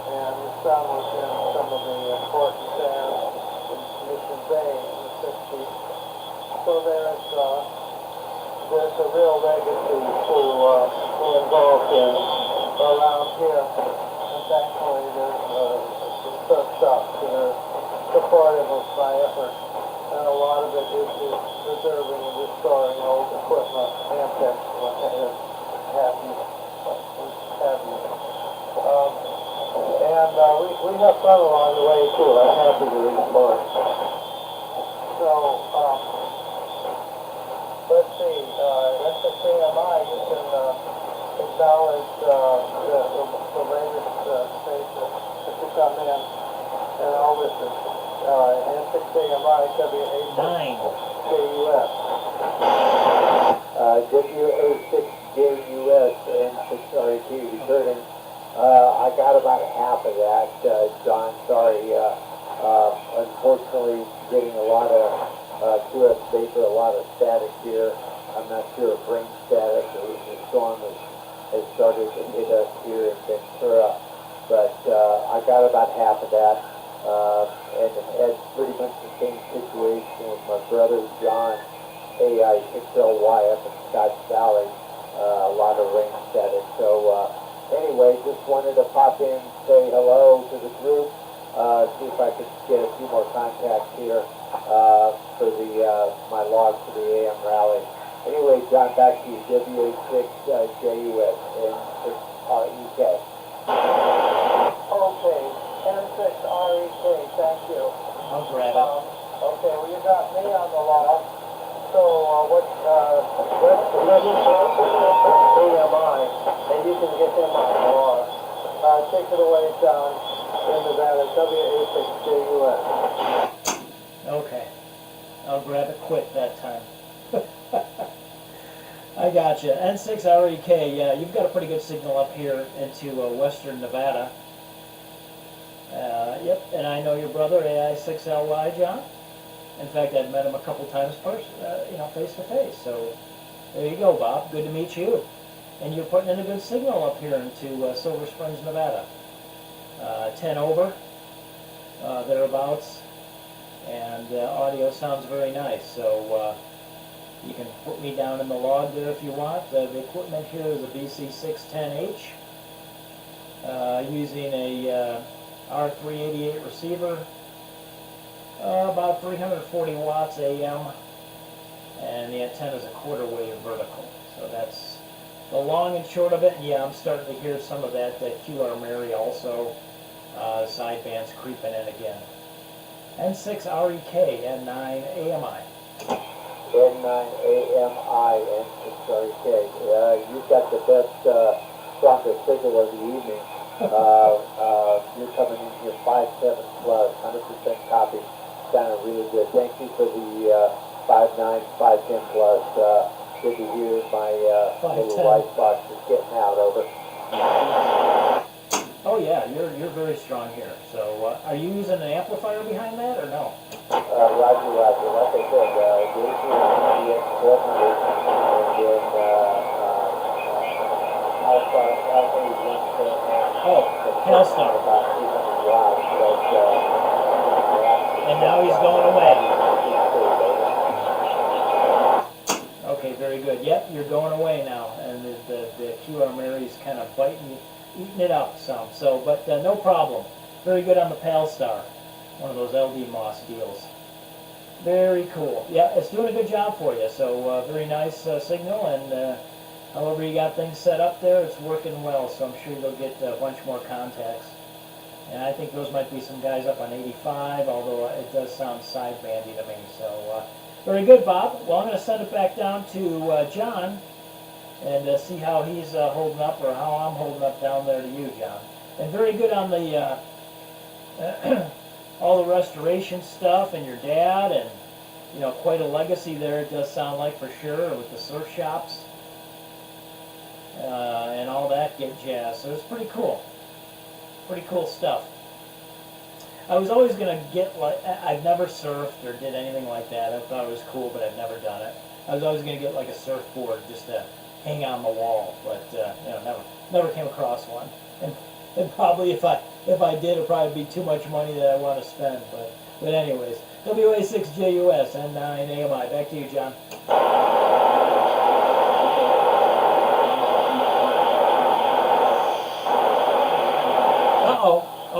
and his son was in some of the important bands in Mission Bay in the 60s. So there's a real legacy to be involved in around here. And thankfully there's some surf shops that are supportive of my efforts. And a lot of it is preserving and restoring old equipment, antiques, what have you. And we have fun along the way too. I'm happy to report. So, let's see, SSAMI, you can acknowledge the latest station to come in, and I'll listen. N6AMI, WA6JUS. WA6JUS and 6REK returning I got about half of that, John. Sorry. Unfortunately, getting a lot of QS vapor, a lot of static here. I'm not sure of rain status. The storm has started to hit us here in Ventura, but I got about half of that, and had pretty much the same situation with my brother John, AI6LY up in Scotts Valley. A lot of rain static. So anyway, just wanted to pop in, say hello to the group, see if I could get a few more contacts here for the my log for the AM rally. Anyway, John, back to you. WA6JUS and 6REK. Okay, N6REK, thank you. I'll grab it. Okay, well, you got me on the log. So, let's AMI, and you can get him on the log. Take it away, John, in Nevada, WA6JUS. Okay. I'll grab it quick that time. I gotcha. N6REK, yeah, you've got a pretty good signal up here into western Nevada. Yep, and I know your brother, AI6LY, John. In fact, I've met him a couple times face to face. So there you go, Bob. Good to meet you. And you're putting in a good signal up here into Silver Springs, Nevada. 10 over, thereabouts. And audio sounds very nice. So you can put me down in the log there if you want. The equipment here is a BC610H using a R388 receiver, about 340 watts AM, and the antenna is a quarter wave vertical. So that's the long and short of it. And yeah, I'm starting to hear some of that QR Mary also, sidebands creeping in again. N6REK, N9 AMI. N9AMI and 6REK. You've got the best, strongest signal of the evening. You're coming in here 5.7 plus, 100% copy. Sounded really good. Thank you for the 5.9, 5.10 plus. Good to hear my little white box is getting out over. Oh yeah, you're very strong here. So are you using an amplifier behind that or no? Roger, Roger. Like I said, the AT&T 400 and then Hellstar. About 800 watts, And now he's going away. Okay, very good. Yep, you're going away now, and the QR Mary's kind of eating it up some. So, but no problem. Very good on the Palstar, one of those LD Moss deals. Very cool. Yeah, it's doing a good job for you. So very nice signal, and however you got things set up there, it's working well. So I'm sure you'll get a bunch more contacts. And I think those might be some guys up on 85, although it does sound sidebandy to me. So very good, Bob. Well, I'm going to send it back down to John and see how he's holding up, or how I'm holding up down there to you, John. And very good on the all the restoration stuff, and your dad, and quite a legacy there. It does sound like, for sure, with the surf shops and all that get jazz. So it's pretty cool. Pretty cool stuff. I was always going to get, I've never surfed or did anything like that. I thought it was cool, but I've never done it. I was always going to get like a surfboard just to hang on the wall, but never came across one. And probably if I did, it'd probably be too much money that I want to spend. But anyways, WA6JUS N9 AMI. Back to you, John.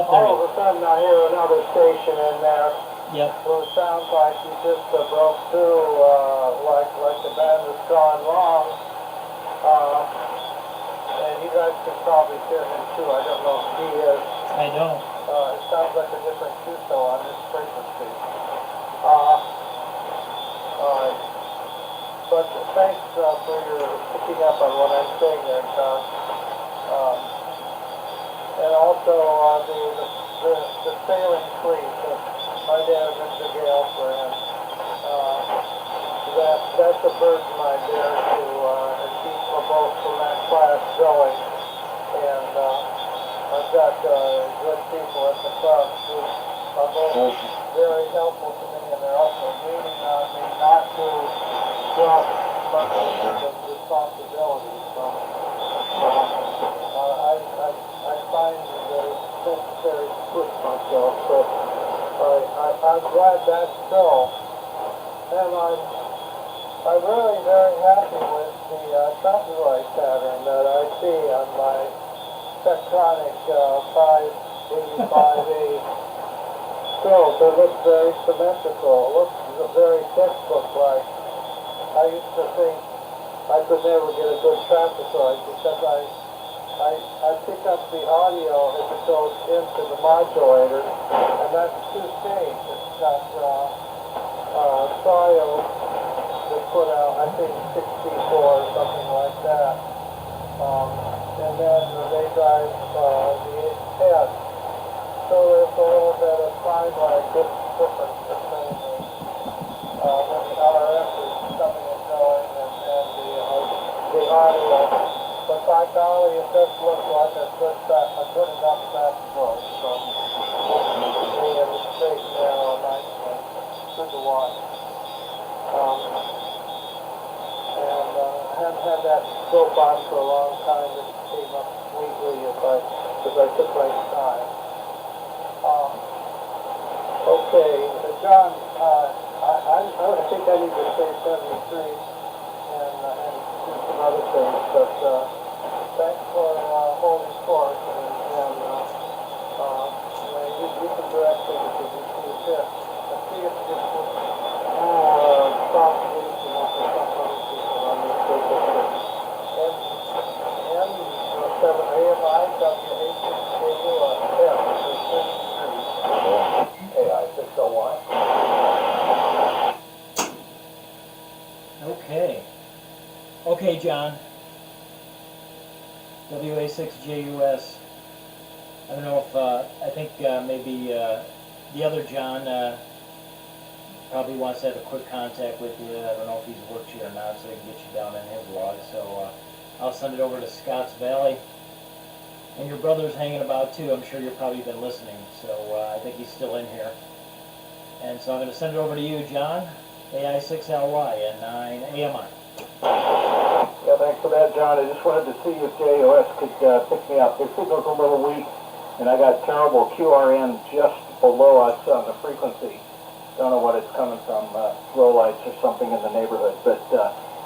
All of a sudden I hear another station in there. Yep. So it sounds like you just broke through, like the band has gone wrong. And you guys can probably hear him too. I don't know if he is. I don't. It sounds like a different QSO on this frequency. But thanks for your picking up on what I'm saying there, John. And also the sailing fleet, my dad, Mr. Gale, for him. That's a burden right there to keep both from that class going. And I've got good people at the club who are both very helpful to me, and they're also leaning on me not to drop much of responsibility. So I find that it's necessary to push myself. So I'm glad that's so, and I'm really very happy with the traffic light pattern that I see on my Tektronix 585A stroke. It looks very symmetrical. It looks very textbook-like. I used to think I could never get a good traffic light because I pick up the audio as it goes into the modulator, and that's two-stage. It's got trials that put out, I think, 64 or something like that. And then they drive the 810. So there's a little bit of time lag difference between when the RF is coming and going and the audio. But by golly, it does look like a good enough traffic light. So me and the straight and narrow nicely. Good to watch. And I haven't had that scope on for a long time. It came up sweetly as I took my time. Okay, John, I think I need to say 73 and do some other things, but thanks for holding court, and you can direct things as you see fit. I see if this was stop solution for some other people on this business. M7 AMI W8KU F AI 601. Okay, John. WA6JUS. I don't know if, I think maybe the other John probably wants to have a quick contact with you. I don't know if he's worked you or not, so he can get you down in his log. So I'll send it over to Scotts Valley. And your brother's hanging about too. I'm sure you've probably been listening. So I think he's still in here. And so I'm going to send it over to you, John. AI6LY and 9AMI. Yeah, thanks for that, John. I just wanted to see if JOS could pick me up. Their signal's a little weak, and I got terrible QRN just below us on the frequency. Don't know what it's coming from, glow lights or something in the neighborhood. But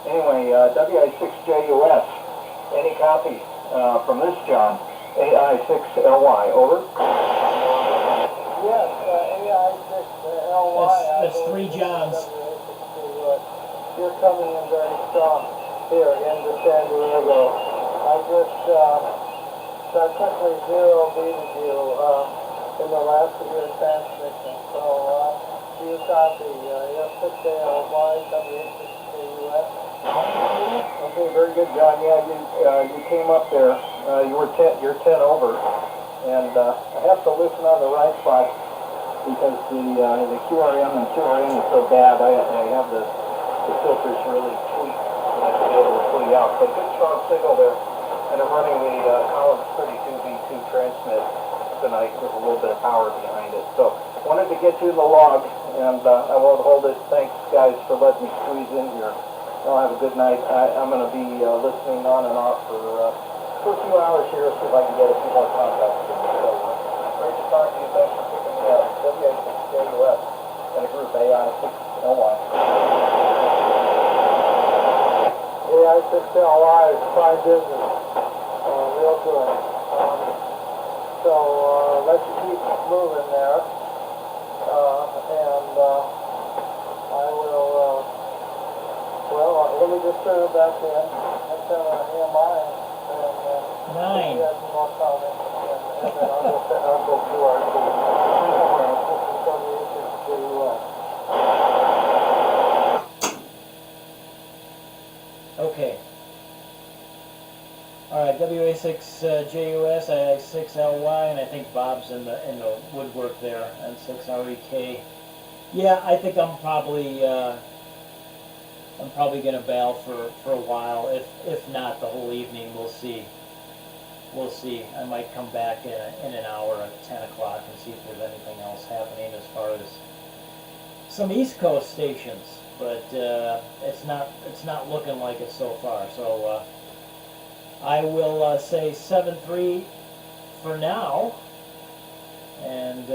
anyway, WI6JUS, any copy from this, John? AI6LY, over. Yes, AI6LY. That's three Johns. You're coming in very strong here into San Diego. I quickly zero-beated you in the last of your transmission. So, do you copy? You're 6ALY, W8KUS. Okay, very good, John. Yeah, you came up there. You're 10 over, and I have to listen on the right spot because the QRM and QRN is so bad. I have the filters really tweaked and I should be able to pull you out. But good strong signal there, and I'm running the Collins 32V2 transmit tonight with a little bit of power behind it. So wanted to get you the log, and I won't hold it. Thanks, guys, for letting me squeeze in here. I'll have a good night. I'm going to be listening on and off for a few hours here, see if I can get a few more contacts. So, great to talk to you. Thanks for picking me up. WA6JUS and a group AI6LY. AI6LY is fine business. Real good. So let's keep moving there. And I will, let me just turn it back in. That's AMI. And 9. you have some more comments. And then I'll go through our Okay. All right, WA6JUS, AI6LY, and I think Bob's in the woodwork there, and 6REK. Yeah, I think I'm probably going to bail for a while, if not the whole evening. We'll see. we'll see. I might come back in an hour at 10 o'clock and see if there's anything else happening as far as some East Coast stations, but it's not looking like it so far. So I will say 7-3 for now, and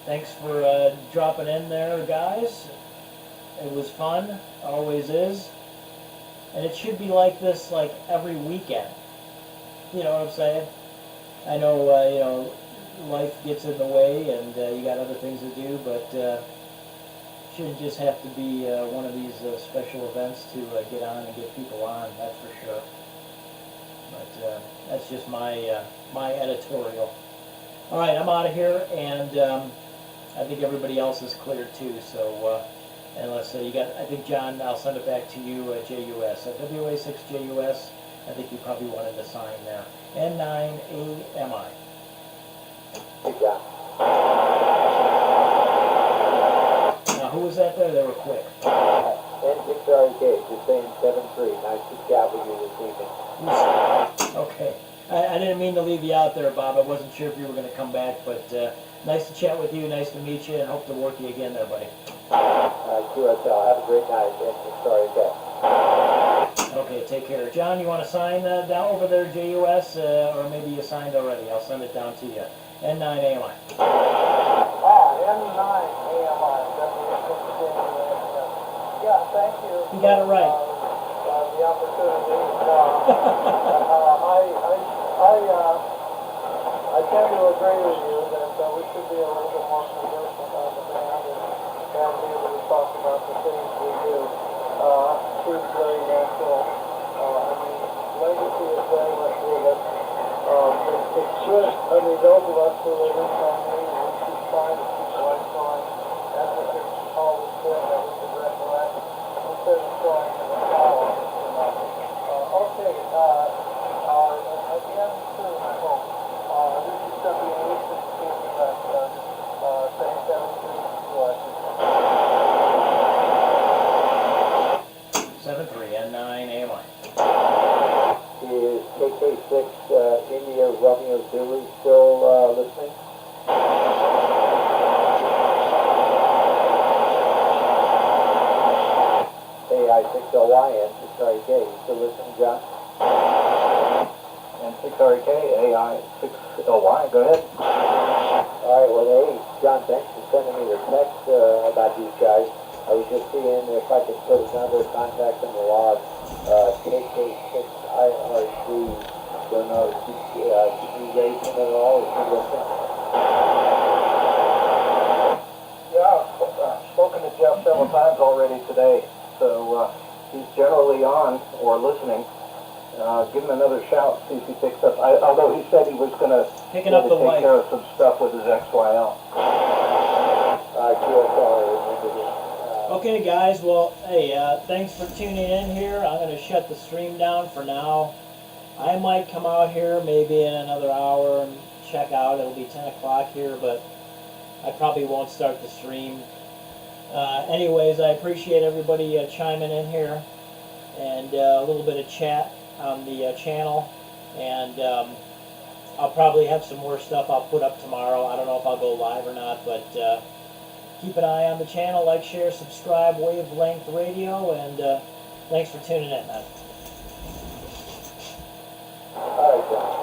thanks for dropping in there, guys. It was fun, always is, and it should be like this like every weekend. You know what I'm saying? I know life gets in the way, and you got other things to do, but shouldn't just have to be one of these special events to get on and get people on. That's for sure. But that's just my my editorial. All right, I'm out of here, and I think everybody else is cleared too. So unless you got, I think John, I'll send it back to you. JUS WA6JUS. I think you probably wanted to sign there. N9AMI. Good job. Now, who was that there? They were quick. N6RK, just saying 7-3. Nice to chat with you this evening. Okay. I didn't mean to leave you out there, Bob. I wasn't sure if you were going to come back, but nice to chat with you, nice to meet you, and hope to work you again there, buddy. QSL, have a great night. N6RK. Okay, take care. John, you want to sign down over there, JUS, or maybe you signed already. I'll send it down to you. N9AMI. N9AMI. Yeah, thank you. You got it right. The opportunity. I tend to agree with you that we should be a little bit more conversant on the band and be able to talk about the things we do. Seems very natural. Legacy is very much with us. It's just, those of us who live in family, we keep trying to keep life going. That's what it's always been, that we can recollect instead of throwing in the towel. Okay, again, soon, I hope. This is WA16, saying 7-3, N9AMI. Is KK6 India Romeo Zulu still listening? AI6LY and 6RK, you still listening, John? And 6RK, AI6LY, go ahead. Alright, well, hey, John, thanks for sending me the text about these guys. I was just seeing if I could put a number of contacts in the log. KK6IRC, don't know, did you raise him at all? Is he listening? Yeah, I've spoken to Jeff several times already today, so he's generally on or listening. Give him another shout, see if he picks up. Although he said he was going to Picking up the take light. care of some stuff with his XYL. Okay, guys. Well, hey, thanks for tuning in here. I'm going to shut the stream down for now. I might come out here maybe in another hour and check out. It'll be 10 o'clock here, but I probably won't start the stream. Anyways, I appreciate everybody chiming in here, and a little bit of chat on the channel, and I'll probably have some more stuff I'll put up tomorrow. I don't know if I'll go live or not, but keep an eye on the channel, like, share, subscribe, Wavelength Radio, and thanks for tuning in, man. Alright, John.